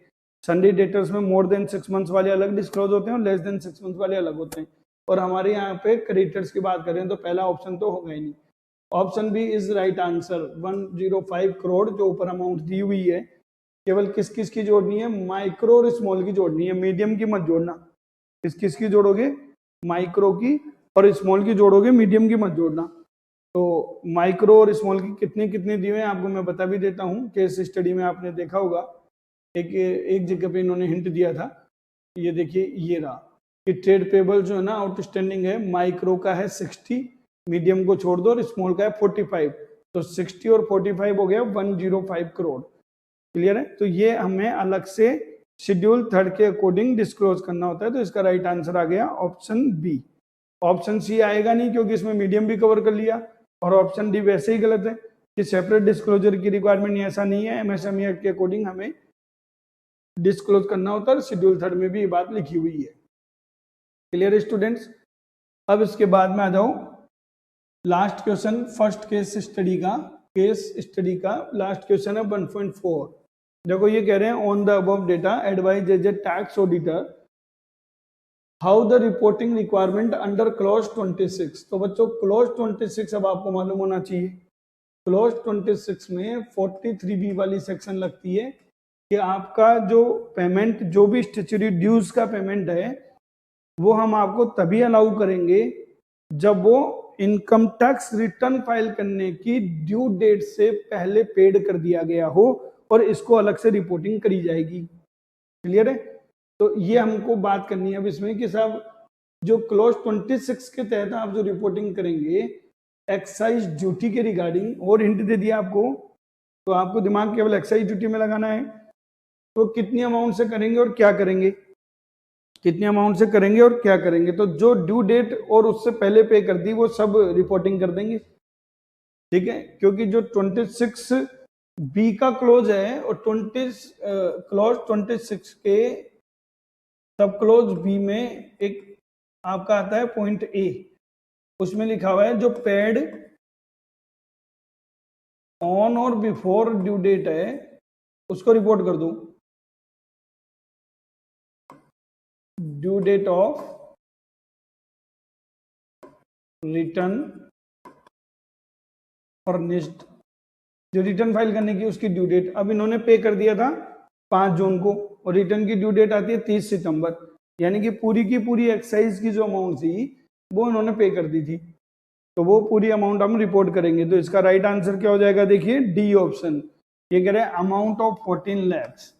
सन्डी डेटर्स में मोर देन 6 मंथ्स वाले अलग डिस्क्लोज होते हैं और लेस देन 6 मंथ वाले अलग होते हैं। और हमारे यहाँ पे क्रेडिटर्स की बात करें तो पहला ऑप्शन तो होगा ही नहीं। Option B is right answer. 105 crore जो ऊपर अमाउंट दी हुई है, केवल किस किस की जोड़नी है? माइक्रो और स्मॉल की जोड़नी है, मीडियम की मत जोड़ना। किस किस की जोड़ोगे? माइक्रो की, और स्मॉल की जोड़ोगे, मीडियम की मत जोड़ना। तो माइक्रो और स्मॉल की कितने कितने दिए हैं आपको मैं बता भी देता हूँ। केस स्टडी में आपने देखा होगा, एक जगह पे इन्होंने हिंट दिया था, ये देखिए ये रहा कि ट्रेड पेबल जो है ना आउटस्टैंडिंग है, माइक्रो का है 60, मीडियम को छोड़ दो, और स्मॉल का है 45। तो 60 और 45 हो गया 105 करोड़। क्लियर है? तो ये हमें अलग से शेड्यूल 3 के अकॉर्डिंग डिस्क्लोज करना होता है। तो इसका राइट आंसर आ गया ऑप्शन बी। ऑप्शन सी आएगा नहीं क्योंकि इसमें मीडियम भी कवर कर लिया, और ऑप्शन डी वैसे ही गलत है कि सेपरेट डिस्क्लोजर की रिक्वायरमेंट ऐसा नहीं है, एमएसएमई एक्ट के अकॉर्डिंग हमें डिस्क्लोज करना होता है। शेड्यूल 3 में भी ये बात लिखी हुई है। Clear students? अब इसके बाद में आ जाओ last question, first case study का लास्ट क्वेश्चन है 1.4। देखो ये कह रहे हैं on the above data advise as a tax auditor how the reporting requirement under clause 26। तो बच्चों क्लॉज 26 अब आपको मालूम होना चाहिए। क्लॉज 26 में 43B वाली सेक्शन लगती है कि आपका जो पेमेंट, जो भी स्टैट्यूटरी ड्यूज का पेमेंट है वो हम आपको तभी अलाउ करेंगे जब वो इनकम टैक्स रिटर्न फाइल करने की ड्यू डेट से पहले पेड कर दिया गया हो और इसको अलग से रिपोर्टिंग करी जाएगी। क्लियर है? तो ये हमको बात करनी है अब इसमें कि साहब जो क्लॉज 26 के तहत आप जो रिपोर्टिंग करेंगे एक्साइज ड्यूटी के रिगार्डिंग, और हिंट दे दिया आपको, तो आपको दिमाग केवल एक्साइज ड्यूटी में लगाना है। तो कितनी अमाउंट से करेंगे और क्या करेंगे, कितने अमाउंट से करेंगे और क्या करेंगे। तो जो ड्यू डेट और उससे पहले पे कर दी वो सब रिपोर्टिंग कर देंगे। ठीक है, क्योंकि जो 26B का क्लोज है और क्लॉज 26 के सब क्लोज बी में एक आपका आता है पॉइंट ए, उसमें लिखा हुआ है जो पेड ऑन और बिफोर ड्यू डेट है उसको रिपोर्ट कर दो। Due date of return furnished, जो रिटर्न फाइल करने की उसकी ड्यू डेट। अब इन्होंने पे कर दिया था 5 जून को और रिटर्न की ड्यू डेट आती है 30 सितंबर, यानी कि पूरी की पूरी एक्साइज की जो अमाउंट थी वो इन्होंने पे कर दी थी। तो वो पूरी अमाउंट हम रिपोर्ट करेंगे। तो इसका राइट आंसर क्या हो जाएगा, देखिए डी ऑप्शन। ये कह रहे हैं अमाउंट ऑफ 14 lakhs।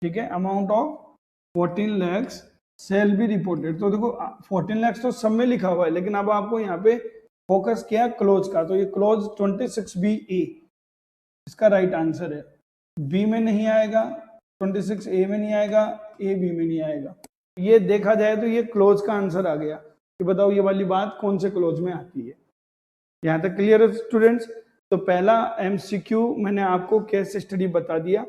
ठीक है, amount of 14 lakhs shall be reported. तो देखो 14 lakhs तो सब में लिखा हुआ है, लेकिन अब आपको यहाँ पे फोकस किया क्लोज का, तो ये क्लोज 26BA इसका राइट आंसर है। बी में नहीं आएगा, 26A में नहीं आएगा, ए बी में नहीं आएगा। ये देखा जाए तो ये क्लोज का आंसर आ गया कि बताओ ये वाली बात कौन से क्लोज में आती है। यहाँ तक क्लियर है स्टूडेंट्स? तो पहला MCQ मैंने आपको केस स्टडी बता दिया।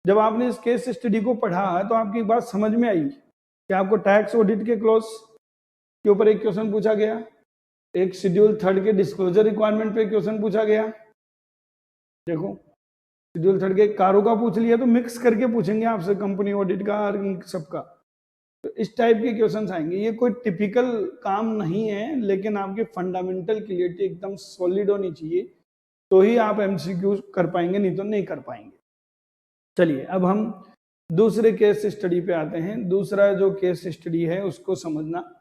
जब आपने इस केस स्टडी को पढ़ा तो आपकी बात समझ में आई कि आपको टैक्स ऑडिट के क्लोज के ऊपर एक क्वेश्चन पूछा गया, एक शेड्यूल 3 के डिस्क्लोजर रिक्वायरमेंट पे क्वेश्चन पूछा गया। देखो शेड्यूल 3 के कारों का पूछ लिया तो मिक्स करके पूछेंगे आपसे कंपनी ऑडिट का और सबका। तो इस टाइप के क्वेश्चंस आएंगे। ये कोई टिपिकल काम नहीं है, लेकिन आपकी फंडामेंटल क्लियरिटी एकदम सॉलिड होनी चाहिए तो ही आप MCQ कर पाएंगे, नहीं तो नहीं कर पाएंगे। चलिए अब हम दूसरे केस स्टडी पे आते हैं। दूसरा जो केस स्टडी है उसको समझना।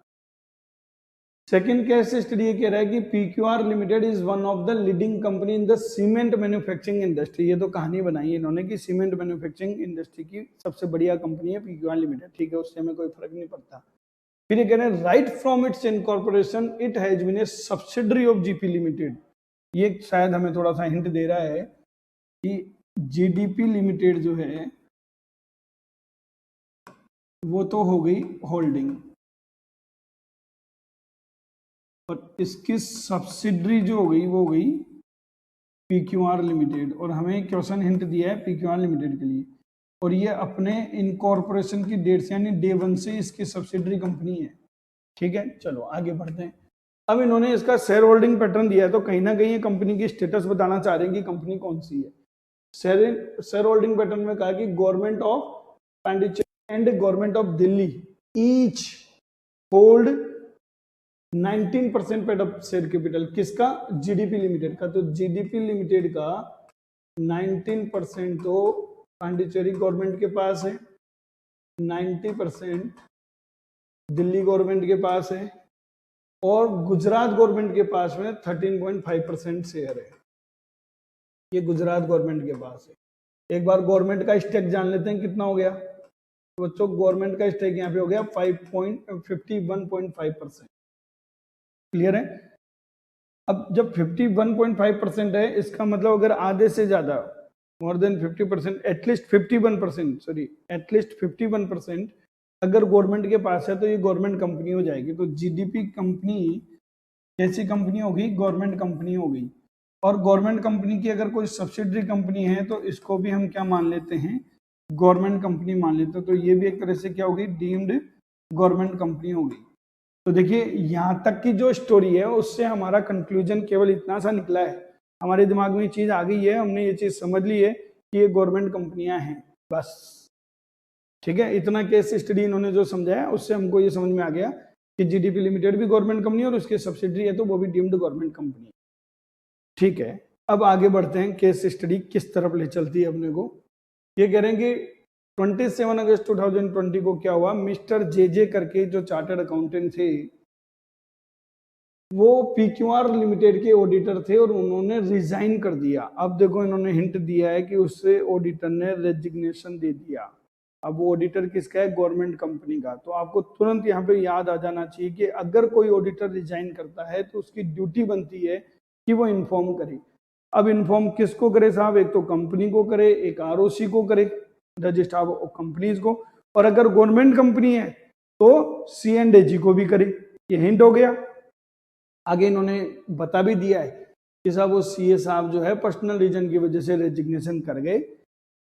सेकंड केस स्टडी ये कह रहा है कि PQR limited is one of the leading company in the cement manufacturing industry. ये तो कहानी बनाई है इन्होंने कि सीमेंट मैन्युफैक्चरिंग इंडस्ट्री की सबसे बढ़िया कंपनी है PQR लिमिटेड। ठीक है, उससे हमें कोई फर्क नहीं पड़ता। फिर ये कह रहे हैं right from its incorporation it has been a subsidiary of GP limited. ये शायद हमें थोड़ा सा हिंट दे रहा है कि GDP लिमिटेड जो है वो तो हो गई होल्डिंग, और इसकी सब्सिडरी जो हो गई वो हो गई PQR लिमिटेड। और हमें क्वेश्चन हिंट दिया है PQR लिमिटेड के लिए, और ये अपने इनकॉर्पोरेशन की डेट से यानी डे 1 से इसकी सब्सिडरी कंपनी है। ठीक है, चलो आगे बढ़ते हैं। अब इन्होंने इसका शेयर होल्डिंग पैटर्न दिया है, तो कहीं ना कहीं ये कंपनी की स्टेटस बताना चाह रहे हैं कि कंपनी कौन सी है। शेयर होल्डिंग पैटर्न में कहा कि government of Pondicherry and government of Delhi each hold 19% paid up share capital. किसका? GDP लिमिटेड का। तो GDP लिमिटेड का 19% तो पांडिचेरी गवर्नमेंट के पास है, 90% दिल्ली गवर्नमेंट के पास है, और गुजरात गवर्नमेंट के पास में 13.5% शेयर है। ये गुजरात गवर्नमेंट के पास है। एक बार गवर्नमेंट का स्टेक जान लेते हैं कितना हो गया। तो बच्चों गवर्नमेंट का स्टेक यहाँ पे हो गया 51.5%। क्लियर है? अब जब 51.5% है, इसका मतलब अगर आधे से ज्यादा मोर देन 50%, एटलीस्ट 51% अगर गवर्नमेंट के पास है तो ये गवर्नमेंट कंपनी हो जाएगी। तो GDP कंपनी कैसी कंपनी होगी? गवर्नमेंट कंपनी होगी। और गवर्नमेंट कंपनी की अगर कोई सब्सिडरी कंपनी है तो इसको भी हम क्या मान लेते हैं, गवर्नमेंट कंपनी मान लेते हैं। तो ये भी एक तरह से क्या होगी, डीम्ड गवर्नमेंट कंपनी होगी। तो देखिए यहाँ तक की जो स्टोरी है उससे हमारा कंक्लूजन केवल इतना सा निकला है, हमारे दिमाग में ये चीज आ गई है, हमने ये चीज समझ ली है कि ये गवर्नमेंट कंपनियां हैं, बस। ठीक है, इतना केस स्टडी इन्होंने जो समझाया उससे हमको ये समझ में आ गया कि जीडीपी लिमिटेड भी गवर्नमेंट कंपनी है और उसकी सब्सिडरी है तो वो भी डीम्ड गवर्नमेंट कंपनी है। ठीक है, अब आगे बढ़ते हैं, केस स्टडी किस तरफ ले चलती है अपने को। ये कह रहे हैं कि 27 अगस्त 2020 को क्या हुआ, मिस्टर जे करके जो चार्टर्ड अकाउंटेंट थे वो पीक्यूआर लिमिटेड के ऑडिटर थे और उन्होंने रिजाइन कर दिया। अब देखो इन्होंने हिंट दिया है कि उससे ऑडिटर ने रेजिग्नेशन दे दिया। अब वो ऑडिटर किसका है, गवर्नमेंट कंपनी का। तो आपको तुरंत यहाँ पे याद आ जाना चाहिए कि अगर कोई ऑडिटर रिजाइन करता है तो उसकी ड्यूटी बनती है कि वो इन्फॉर्म करे। अब इन्फॉर्म किसको करे साहब, एक तो कंपनी को करे, एक आरओसी को करे, रजिस्ट्रार ऑफ कंपनीज को, और अगर गवर्नमेंट कंपनी है तो C&AG को भी करे। ये हिंट हो गया। आगे इन्होंने बता भी दिया है कि साहब वो सीए साहब जो है पर्सनल रीजन की वजह से रेजिग्नेशन कर गए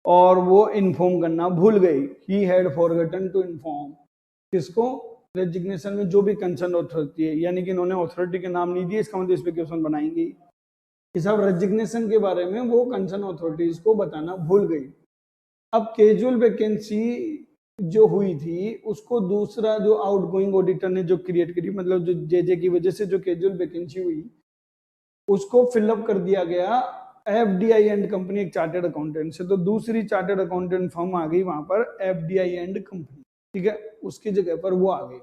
और वो इन्फॉर्म करना भूल गए। He had forgotten to inform किसको, रेजिग्नेशन में जो भी कंसर्न अथॉरिटी है, यानी कि इन्होंने अथॉरिटी के नाम नहीं दिए, इसका मतलब इस पे क्वेश्चन बनाएंगे कि साहब रेजिग्नेशन के बारे में वो कंसर्न अथॉरिटीज को बताना भूल गई। अब कैजुअल वैकेंसी जो हुई थी उसको दूसरा जो आउटगोइंग ऑडिटर ने जो क्रिएट करी, मतलब जो जे की वजह से जो कैजुअल वैकेंसी हुई उसको फिलअप कर दिया गया FDI एंड कंपनी, एक चार्टर्ड अकाउंटेंट से। तो दूसरी चार्टर्ड अकाउंटेंट फर्म आ गई वहां पर, FDI एंड कंपनी। ठीक है, उसकी जगह पर वो आ गई।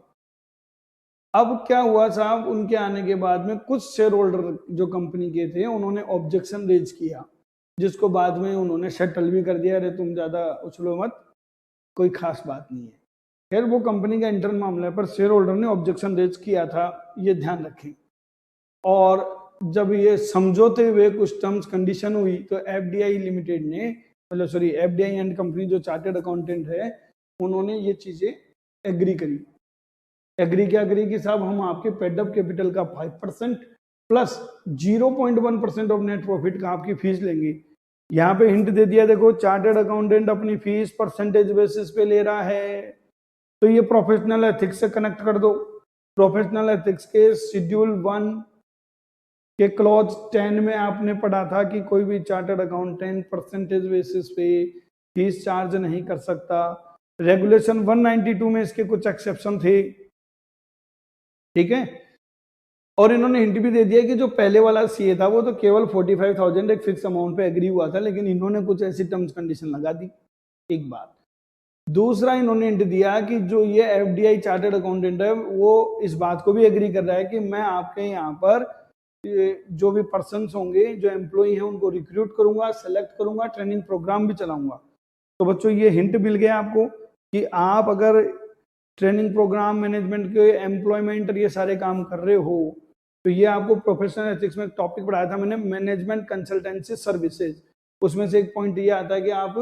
अब क्या हुआ साहब, उनके आने के बाद में कुछ शेयर होल्डर जो कंपनी के थे उन्होंने ऑब्जेक्शन रेज किया, जिसको बाद में उन्होंने सेटल भी कर दिया। अरे तुम ज्यादा उछलो मत, कोई खास बात नहीं है। खैर वो कंपनी का इंटरन मामला है, पर शेयर होल्डर ने ऑब्जेक्शन रेज किया था, ये ध्यान रखें। और जब ये समझौते हुए कुछ टर्म्स कंडीशन हुई तो FDI लिमिटेड ने, मतलब सॉरी FDI एंड कंपनी जो चार्टर्ड अकाउंटेंट है उन्होंने ये चीजें एग्री करी। एग्री क्या करी कि साहब हम आपके पेडअप कैपिटल का 5% प्लस 0.1% ऑफ नेट प्रॉफिट का आपकी फीस लेंगे। यहाँ पे हिंट दे दिया, देखो चार्टर्ड अकाउंटेंट अपनी फीस परसेंटेज बेसिस पे ले रहा है, तो ये प्रोफेशनल एथिक्स से कनेक्ट कर दो। प्रोफेशनल एथिक्स के शेड्यूल 1 के क्लॉज 10 में आपने पढ़ा था कि कोई भी चार्टर्ड अकाउंटेंट परसेंटेज बेसिस पे फीस चार्ज नहीं कर सकता। रेगुलेशन 192 में इसके कुछ एक्सेप्शन थे। ठीक है, और इन्होंने हिंट भी दे दिया कि जो पहले वाला सीए था वो तो केवल 45,000 एक फिक्स अमाउंट पे एग्री हुआ था, लेकिन इन्होंने कुछ ऐसी टर्म्स कंडीशन लगा दी। एक बात। दूसरा इन्होंने हिंट दिया कि जो ये FDI चार्टर्ड अकाउंटेंट है वो इस बात को भी एग्री कर रहा है कि मैं आपके यहाँ पर जो भी पर्सन होंगे, जो एम्प्लॉई हैं, उनको रिक्रूट करूंगा, सेलेक्ट करूंगा, ट्रेनिंग प्रोग्राम भी चलाऊंगा। तो बच्चों ये हिंट मिल गया आपको कि आप अगर ट्रेनिंग प्रोग्राम, मैनेजमेंट के एम्प्लॉयमेंट और ये सारे काम कर रहे हो तो ये आपको प्रोफेशनल एथिक्स में एक टॉपिक पढ़ाया था मैंने, मैनेजमेंट कंसल्टेंसी सर्विसेज। उसमें से एक पॉइंट ये आता है कि आप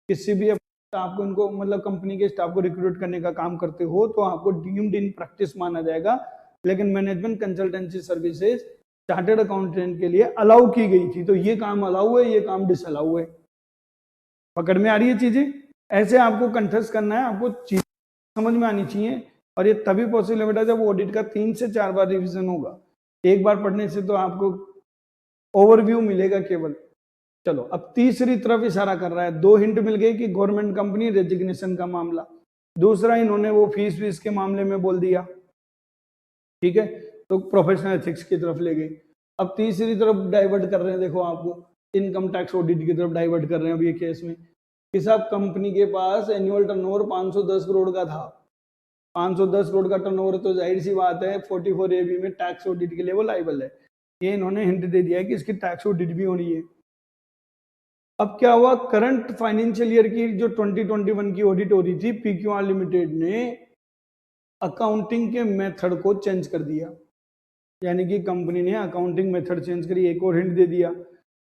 किसी भी स्टाफ को, इनको मतलब कंपनी के स्टाफ को रिक्रूट करने का काम करते हो तो आपको डीम्ड इन प्रैक्टिस माना जाएगा। लेकिन management consultancy services chartered accountant के लिए अलाउ की गई थी, तो ये काम अलाउ है, ये काम डिसअलाउ है। पकड़ में आ रही है चीजें? ऐसे आपको कंठस्थ करना है, आपको चीजें समझ में आनी चाहिए, और ये तभी पॉसिबल है बेटा जब ऑडिट का 3 से 4 बार रिवीजन होगा। एक बार पढ़ने से तो आपको ओवरव्यू मिलेगा केवल। चलो अब तीसरी तरफ इशारा कर रहा है। 2 हिंट मिल गए कि गवर्नमेंट कंपनी, रेजिग्नेशन का मामला। दूसरा इन्होंने वो फीस के मामले में बोल दिया। ठीक है, तो प्रोफेशनल एथिक्स की तरफ ले गए। अब तीसरी तरफ डाइवर्ट कर रहे हैं, देखो आपको इनकम टैक्स ऑडिट की तरफ डाइवर्ट कर रहे हैं अब ये केस में कि साहब कंपनी के पास एनुअल टर्नओवर 510 करोड़ का था। 510 करोड़ का टर्नओवर, तो जाहिर सी बात है 44AB में टैक्स ऑडिट के लिए वो लायबल है। ये इन्होंने हिंट दे दिया है कि इसकी टैक्स ऑडिट भी होनी है। अब क्या हुआ, करंट फाइनेंशियल ईयर की जो 2021 की ऑडिट हो रही थी, पीक्यूआर लिमिटेड ने अकाउंटिंग के मेथड को चेंज कर दिया, यानी कि कंपनी ने अकाउंटिंग मेथड चेंज करी। एक और हिंट दे दिया,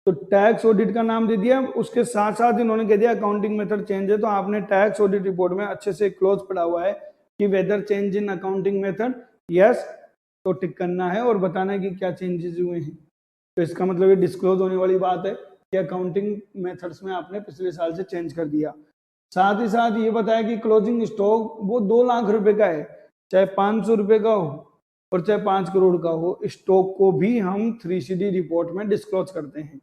तो टैक्स ऑडिट का नाम दे दिया, उसके साथ साथ इन्होंने कह दिया अकाउंटिंग मेथड चेंज है। तो आपने टैक्स ऑडिट रिपोर्ट में अच्छे से क्लोज पढ़ा हुआ है कि whether change in accounting method, yes, तो टिक करना है और बताना है कि क्या चेंजेस हुए हैं। तो इसका मतलब ये डिस्क्लोज होने वाली बात है कि अकाउंटिंग मेथड्स में आपने पिछले साल से चेंज कर दिया। साथ ही साथ ये बताया कि क्लोजिंग स्टॉक वो 2 लाख रुपए का है, चाहे 500 रुपए का हो और चाहे 5 करोड़ का हो, स्टॉक को भी हम 3CD रिपोर्ट में डिस्क्लोज करते हैं,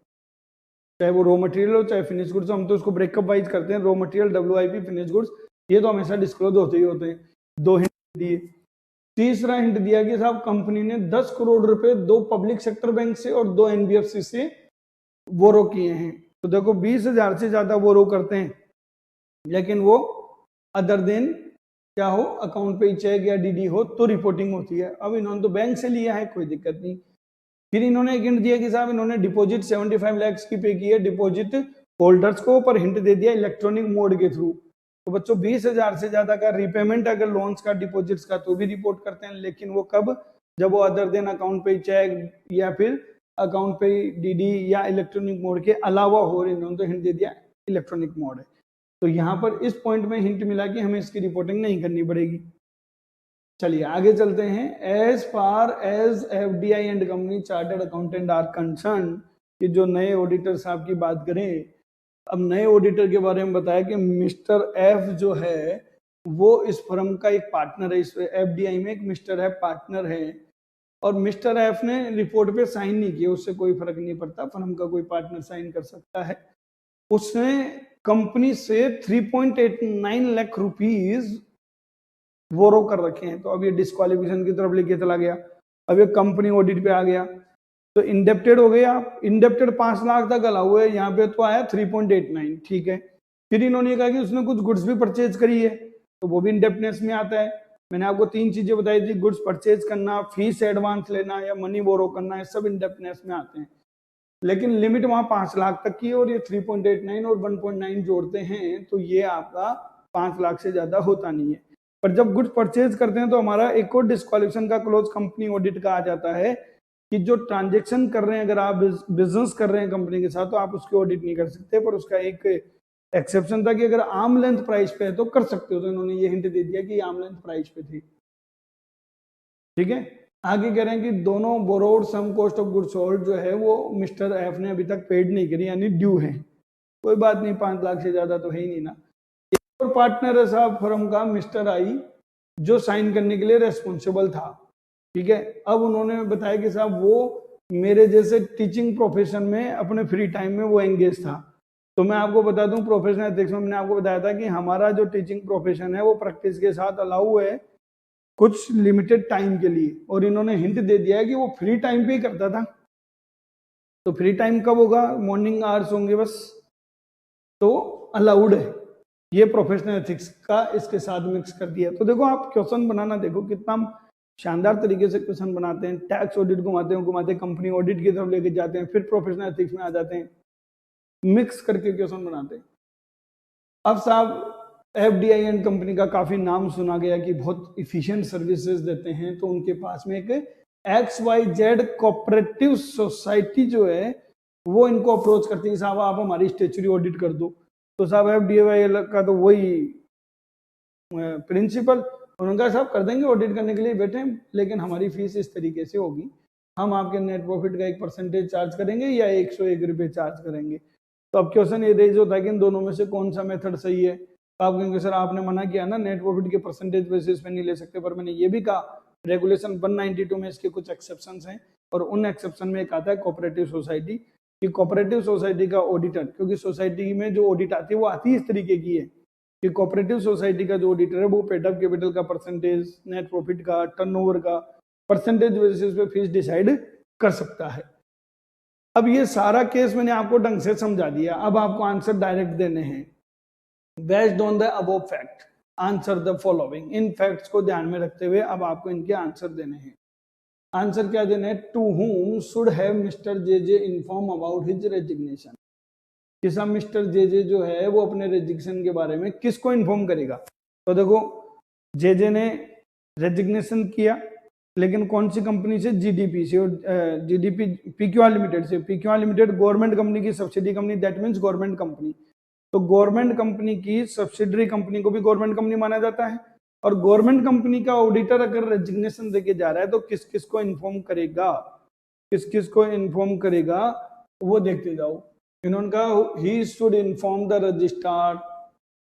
चाहे वो रॉ मटेरियल हो चाहे फिनिश गुड्स। हम तो उसको ब्रेकअप वाइज करते हैं, raw material, WIP, finish goods, ये तो हमेशा डिस्क्लोज होते ही होते हैं। 2 हिंट दिए। तीसरा हिंट दिया कि साहब कंपनी ने 10 करोड़ रुपए 2 पब्लिक सेक्टर बैंक से और 2 NBFC से बोरो किए हैं। तो देखो 20,000 से ज्यादा बोरो करते हैं, लेकिन वो अदर देन क्या हो, अकाउंट पे चेक या DD हो तो रिपोर्टिंग होती है। अब इन्होंने तो बैंक से लिया है, कोई दिक्कत नहीं। फिर इन्होंने एक हिंट दिया कि साहब इन्होंने डिपॉजिट 75 लाख की पे की है डिपॉजिट होल्डर्स को, पर हिंट दे दिया इलेक्ट्रॉनिक मोड के थ्रू। तो बच्चों 20,000 से ज्यादा का रिपेमेंट अगर लोन्स का, डिपॉजिट्स का, तो भी रिपोर्ट करते हैं, लेकिन वो कब, जब वो अदर देन अकाउंट पे चेक या फिर अकाउंट पे DD या इलेक्ट्रॉनिक मोड के अलावा हो। इन्होंने तो हिंट दे दिया इलेक्ट्रॉनिक मोड है। तो यहाँ पर इस पॉइंट में हिंट मिला कि हमें इसकी रिपोर्टिंग नहीं करनी पड़ेगी। चलिए आगे चलते हैं। As far as FDI and company chartered accountant are concern, कि जो नए ऑडिटर साहब की बात करें, अब नए ऑडिटर के बारे में बताया कि मिस्टर F जो है वो इस फर्म का एक पार्टनर है, इस FDI में एक मिस्टर F पार्टनर है, और मिस्टर F ने रिपोर्ट पे साइन नहीं किया, उससे कोई फर्क नहीं पड़ता, फर्म का कोई पार्टनर साइन कर सकता है। उसने कंपनी से 3.89 लाख रुपीज बोरो कर रखे हैं। तो अब ये डिस्क्वालिफिकेशन की तरफ लेके चला गया। अब ये कंपनी ऑडिट पे आ गया, तो इंडेप्टेड हो गए आप। इंडेप्टेड 5 लाख तक अलाउ हुए, यहाँ पे तो आया 3.89, ठीक है। फिर इन्होंने कहा कि उसने कुछ गुड्स भी परचेज करी है, तो वो भी इंडेप्टनेस में आता है। मैंने आपको 3 चीजें बताई थी, गुड्स परचेज करना, फीस एडवांस लेना या मनी बोरो करना, ये सब इंडेप्टनेस में आते हैं। लेकिन लिमिट वहां 5 लाख तक की है, और ये 3.89 और 1.9 जोड़ते हैं तो ये आपका 5 लाख से ज्यादा होता नहीं है। पर जब गुड्स परचेज करते हैं तो हमारा एक और डिस्क्वालिफिकेशन का क्लोज कंपनी ऑडिट का आ जाता है कि जो ट्रांजेक्शन कर रहे हैं, अगर आप बिजनेस कर रहे हैं कंपनी के साथ, तो आप उसकी ऑडिट नहीं कर सकते। पर उसका एक एक्सेप्शन था कि अगर आर्म लेंथ प्राइस पे है तो कर सकते हो। तो इन्होंने ये हिंट दे दिया कि आर्म लेंथ प्राइस पे थी, ठीक है। आगे कह रहे हैं कि दोनों borrowed some cost of goods sold जो है वो मिस्टर F ने अभी तक पेड नहीं करी, यानी ड्यू है। कोई बात नहीं, 5 लाख से ज्यादा तो है ही नहीं ना। एक और पार्टनर है साहब फर्म का मिस्टर I, जो साइन करने के लिए रेस्पॉन्सिबल था, ठीक है। अब उन्होंने बताया कि साहब वो मेरे जैसे टीचिंग प्रोफेशन में अपने फ्री टाइम में वो एंगेज था। तो मैं आपको बता दूं, प्रोफेशनल एथिक्स में मैंने आपको बताया था कि हमारा जो टीचिंग प्रोफेशन है वो प्रैक्टिस के साथ अलाउ है कुछ लिमिटेड टाइम के लिए, और इन्होंने हिंट दे दिया है कि वो फ्री टाइम पे ही करता था। तो फ्री टाइम कब होगा, मॉर्निंग आवर्स होंगे बस, तो अलाउड है। ये प्रोफेशनल एथिक्स का इसके साथ मिक्स कर दिया। तो देखो आप क्वेश्चन बनाना देखो कितना शानदार तरीके से क्वेश्चन बनाते हैं। टैक्स ऑडिट घुमाते कंपनी ऑडिट की तरफ लेके जाते हैं, फिर प्रोफेशनल एथिक्स में आ जाते हैं, मिक्स करके क्वेश्चन बनाते हैं। अब साहब FDI एंड कंपनी का काफी नाम सुना गया कि बहुत इफिशिएंट सर्विसेज देते हैं, तो उनके पास में एक XYZ कोऑपरेटिव सोसाइटी जो है वो इनको अप्रोच करती है, साहब आप हमारी स्टेचुरी ऑडिट कर दो। तो साहब FDI का तो वही प्रिंसिपल, उन्होंने कहा साहब कर देंगे, ऑडिट करने के लिए बैठे, लेकिन हमारी फीस इस तरीके से होगी, हम आपके नेट प्रॉफिट का 1% चार्ज करेंगे या 101 रुपये चार्ज करेंगे। तो अब क्वेश्चन ये रेज होता है कि इन दोनों में से कौन सा मेथड सही है। तो आप कहेंगे सर आपने मना किया ना, नेट प्रॉफिट के परसेंटेज बेसिस पे नहीं ले सकते, पर मैंने ये भी कहा रेगुलेशन 192 में इसके कुछ एक्सेप्शंस हैं, और उन एक्सेप्शन में एक आता है कोऑपरेटिव सोसाइटी, कि कोऑपरेटिव सोसाइटी का ऑडिटर, क्योंकि सोसाइटी में जो ऑडिट आती है वो आती है इस तरीके की है कि कोऑपरेटिव सोसाइटी का जो ऑडिटर है वो पेड अप कैपिटल का परसेंटेज, नेट प्रॉफिट का, टर्नओवर का परसेंटेज बेसिस पे फीस डिसाइड कर सकता है। अब ये सारा केस मैंने आपको ढंग से समझा दिया, अब आपको आंसर डायरेक्ट देने हैं। Based on the above fact answer the following. In facts को ध्यान में रखते हुए अब आपको इनके आंसर देने हैं। आंसर क्या देना है, to whom should have mister JJ inform about his resignation. कि सब मिस्टर JJ जो है वो अपने रेजिग्नेशन के बारे में किसको इन्फॉर्म करेगा। तो देखो JJ ने रेजिग्नेशन किया, लेकिन कौन सी कंपनी से, GDP से, और GDP PQR लिमिटेड से। PQR लिमिटेड गवर्नमेंट कंपनी की subsidy company, that means government company. तो गवर्नमेंट कंपनी की सब्सिडरी कंपनी को भी गवर्नमेंट कंपनी माना जाता है, और गवर्नमेंट कंपनी का ऑडिटर अगर रेजिग्नेशन देके जा रहा है तो किस किस को इन्फॉर्म करेगा। किस किस को इन्फॉर्म करेगा वो देखते जाओ। इन्होंने कहा he should inform the registrar,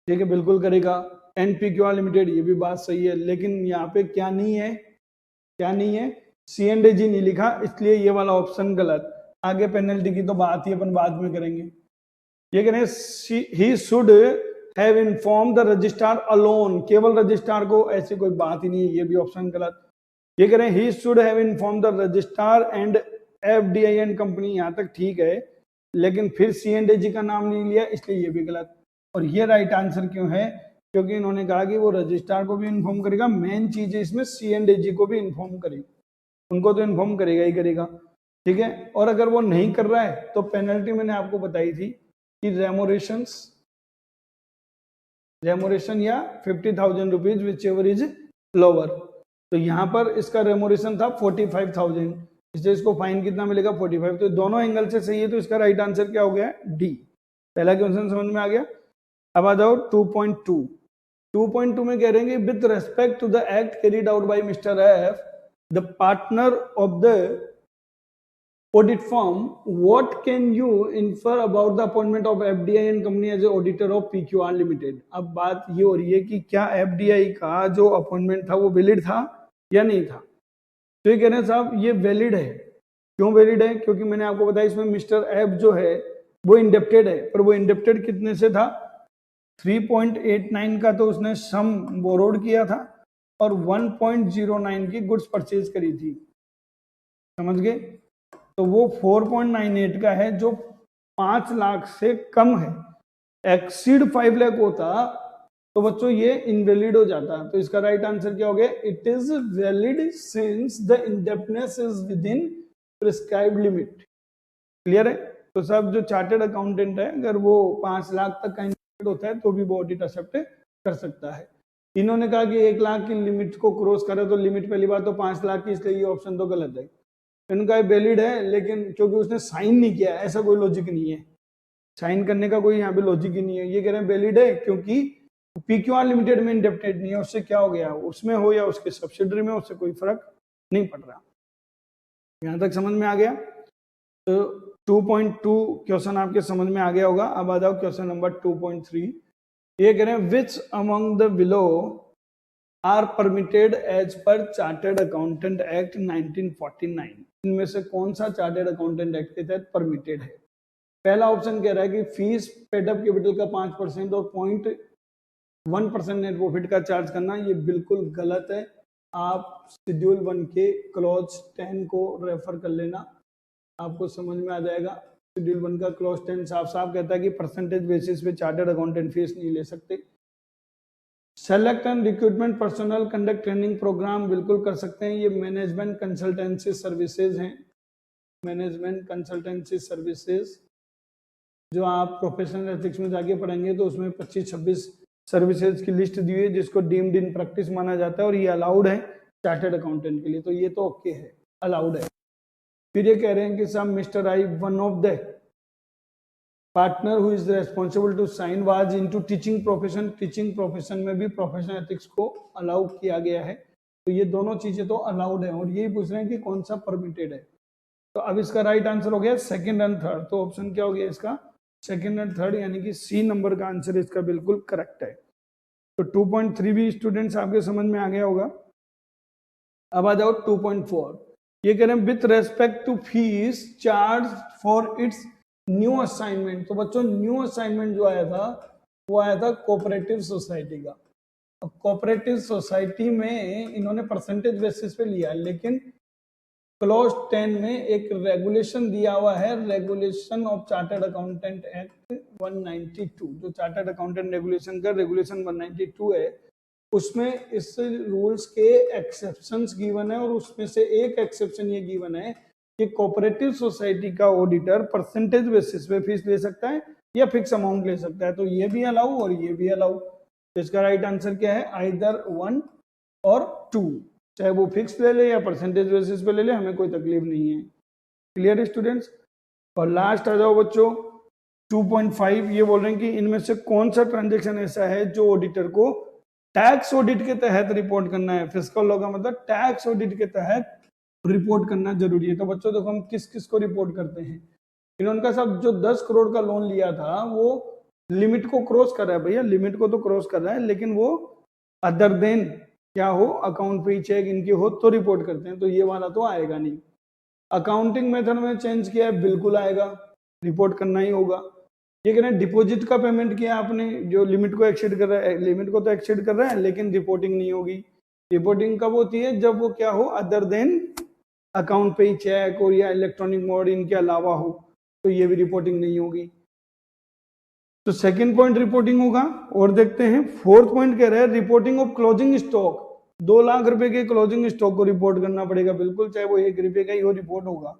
ठीक है बिल्कुल करेगा। एनपीक्यूआर लिमिटेड, ये भी बात सही है, लेकिन यहाँ पे क्या नहीं है, क्या नहीं है, C&G नहीं लिखा, इसलिए ये वाला ऑप्शन गलत। आगे पेनल्टी की तो बात ही अपन बाद में करेंगे। ये कह रहे हैं he should have inform the registrar alone, केवल रजिस्ट्रार को, ऐसी कोई बात ही नहीं है, ये भी ऑप्शन गलत। ये कह रहे हैं he should have inform the registrar and FDI and company, यहाँ तक ठीक है, लेकिन फिर C&G का नाम नहीं लिया, इसलिए ये भी गलत। और ये राइट आंसर क्यों है, क्योंकि इन्होंने कहा कि वो रजिस्ट्रार को भी इन्फॉर्म करेगा, मेन चीज है इसमें C&G को भी इन्फॉर्म करेगा, उनको तो इन्फॉर्म करेगा ही करेगा, ठीक है। और अगर वो नहीं कर रहा है तो पेनल्टी मैंने आपको बताई थी कि रेमोरेशन या 50,000 rupees which ever is lower. तो यहाँ पर इसका रेमोरेशन था 45,000, इसलिए इसको फाइन कितना मिलेगा 45। तो दोनों एंगल से सही है, तो इसका राइट आंसर क्या हो गया, डी। पहला क्वेश्चन समझ में आ गया। अब आ जाओ 2.2 में कह रहे हैं with respect to the act carried out by mister F the partner of the audit firm, what can you infer about the appointment of FDI and company as a auditor of PQR Limited? अब बात ये हो रही है कि क्या FDI का जो अपॉइंटमेंट था वो वैलिड था या नहीं था। तो ये कह रहे हैं साहब ये वैलिड है। क्यों वैलिड है, क्योंकि मैंने आपको बताया इसमें मिस्टर एफ जो है वो इंडेप्टेड है, पर वो इंडेप्टेड कितने से था, 3.89 का तो उसने सम बोरोड किया था और 1.09 की गुड्स परचेज करी थी, समझ गए। तो वो 4.98 का है जो 5 लाख से कम है। एक्सीड 5 लाख होता तो बच्चों ये इनवैलिड हो जाता। तो इसका राइट आंसर क्या हो गया, it is valid since the indebtedness is with in prescribed limit. Clear है। तो सब जो चार्टर्ड अकाउंटेंट है अगर वो 5 लाख तक का इंडेप्टेड होता है तो भी वो ऑडिट एक्सेप्ट कर सकता है। इन्होंने कहा कि 1 लाख की लिमिट को क्रॉस करे तो लिमिट पहली बात तो 5 लाख की, इसलिए ये ऑप्शन तो गलत है। इनका वैलिड है लेकिन क्योंकि उसने साइन नहीं किया, ऐसा कोई लॉजिक नहीं है, साइन करने का कोई यहाँ पे लॉजिक ही नहीं है। ये कह रहे हैं वैलिड है क्योंकि PQR लिमिटेड में इंडेप्टेड नहीं है, उससे क्या हो गया, उसमें हो या उसके सब्सिडरी में, उससे कोई फर्क नहीं पड़ रहा। यहाँ तक समझ में आ गया। तो 2.2 क्वेश्चन आपके समझ में आ गया होगा। अब आ जाओ क्वेश्चन नंबर 2.3। ये कह रहे हैं which among the below are permitted as per chartered accountant act 1949, इनमें से कौन सा चार्टर्ड अकाउंटेंट एक्ट के तहत परमिटेड है। पहला ऑप्शन कह रहा है कि फीस पेड अप कैपिटल का 5% और 0.1% नेट प्रॉफिट का चार्ज करना, ये बिल्कुल गलत है। आप शेड्यूल 1 के क्लॉज 10 को रेफर कर लेना, आपको समझ में आ जाएगा। शेड्यूल 1 का क्लॉज 10 साफ साफ कहता है कि परसेंटेज बेसिस पे चार्टर्ड अकाउंटेंट फीस नहीं ले सकते। Select and recruitment personnel conduct training programme बिल्कुल कर सकते हैं। ये मैनेजमेंट कंसल्टेंसी सर्विसेज हैं, मैनेजमेंट कंसल्टेंसी सर्विसेज जो आप प्रोफेशनल एथिक्स में जाके पढ़ेंगे तो उसमें 25-26 सर्विसेज की लिस्ट दी हुई है जिसको डीम्ड इन प्रैक्टिस माना जाता है और ये अलाउड है चार्टर्ड अकाउंटेंट के लिए, तो ये तो ओके है, अलाउड है। फिर ये कह रहे हैं कि सब mister I one of the partner who is responsible to sign was into teaching profession, teaching profession में भी प्रोफेशनल एथिक्स को अलाउ किया गया है। तो ये दोनों चीजें तो अलाउड है और यही पूछ रहे हैं कि कौन सा परमिटेड है। तो अब इसका राइट आंसर हो गया सेकंड एंड थर्ड। तो ऑप्शन क्या हो गया इसका, सेकंड एंड थर्ड, यानी कि सी नंबर का आंसर इसका बिल्कुल करेक्ट है। तो 2.3 भी स्टूडेंट्स आपके समझ में आ गया होगा। अब आ जाओ 2.4। ये कह रहे हैं with respect to fees charge for its new assignment. तो बच्चों न्यू असाइनमेंट जो आया था वो आया था कोऑपरेटिव सोसाइटी का। कोऑपरेटिव सोसाइटी में इन्होंने परसेंटेज बेसिस पे लिया, लेकिन क्लॉज 10 में एक रेगुलेशन दिया हुआ है, regulation of chartered accountant act 192, जो चार्टर्ड अकाउंटेंट रेगुलेशन का रेगुलेशन 192 है, उसमें इस रूल्स के एक्सेप्शंस गिवन है और उसमें से एक एक्सेप्शन ये गिवन है कि कोऑपरेटिव सोसाइटी का ऑडिटर परसेंटेज बेसिस पे फीस ले सकता है या फिक्स अमाउंट ले सकता है। तो ये भी अलाउ और ये भी अलाउ। तो इसका राइट आंसर क्या है, आइदर 1 और 2, चाहे वो फिक्स ले ले या परसेंटेज बेसिस पे ले ले, हमें कोई तकलीफ नहीं है। Clear students. और लास्ट आ जाओ बच्चों 2.5। ये बोल रहे हैं कि इनमें से कौन सा ट्रांजेक्शन ऐसा है जो ऑडिटर को टैक्स ऑडिट के तहत रिपोर्ट करना है। फिस्कल लॉ का मतलब टैक्स ऑडिट के तहत रिपोर्ट करना जरूरी है। तो बच्चों देखो हम किस किस को रिपोर्ट करते हैं। इन्होंने का सब जो 10 करोड़ का लोन लिया था वो लिमिट को क्रॉस कर रहा है भैया, लिमिट को तो क्रॉस कर रहा है, लेकिन वो अदर देन क्या हो, अकाउंट पे चेक इनकी हो तो रिपोर्ट करते हैं, तो ये वाला तो आएगा नहीं। अकाउंटिंग मेथड में चेंज किया है, बिल्कुल आएगा, रिपोर्ट करना ही होगा। ये कह रहे हैं डिपॉजिट का पेमेंट किया आपने जो लिमिट को एक्सीड कर रहा है, लिमिट को तो एक्सीड कर रहा है लेकिन रिपोर्टिंग नहीं होगी। रिपोर्टिंग कब होती है, जब वो क्या हो, अदर देन अकाउंट पे चेक हो या इलेक्ट्रॉनिक मोड इनके अलावा हो, तो ये भी रिपोर्टिंग नहीं होगी। तो सेकंड पॉइंट रिपोर्टिंग होगा। और देखते हैं फोर्थ पॉइंट कह रहा है reporting of closing stock. 2 lakh रुपए के क्लोजिंग स्टॉक को रिपोर्ट करना पड़ेगा, बिल्कुल चाहे वो 1 रुपए का ही हो, रिपोर्ट होगा।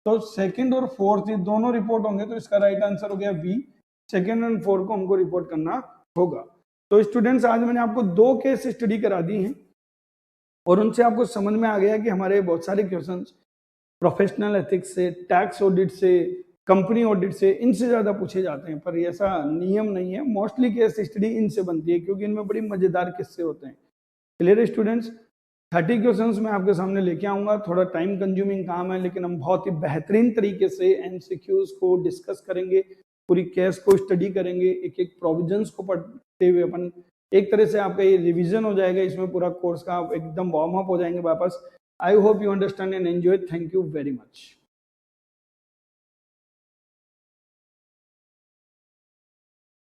तो सेकंड और फोर्थ ये दोनों रिपोर्ट होंगे, तो इसका राइट आंसर हो गया बी, सेकंड एंड फोर्थ को हमको रिपोर्ट करना होगा। तो स्टूडेंट्स आज मैंने आपको 2 केस स्टडी करा दी हैं और उनसे आपको समझ में आ गया कि हमारे बहुत सारे क्वेश्चंस प्रोफेशनल एथिक्स से, टैक्स ऑडिट से, कंपनी ऑडिट से, इनसे ज्यादा पूछे जाते हैं, पर ऐसा नियम नहीं है। मोस्टली केस स्टडी इनसे बनती है क्योंकि इनमें बड़ी मजेदार किस्से होते हैं। क्लियर स्टूडेंट्स, 30 क्वेश्चंस मैं आपके सामने लेके आऊंगा। थोड़ा टाइम कंज्यूमिंग काम है लेकिन हम बहुत ही बेहतरीन तरीके से एमसीक्यूज को डिस्कस करेंगे, पूरी केस को स्टडी करेंगे, एक एक प्रोविजंस को पढ़ते हुए अपन एक तरह से आपका ये रिवीजन हो जाएगा, इसमें पूरा कोर्स का आप एकदम वार्म अप हो जाएंगे वापस। I hope you understand and enjoy. Thank you very much.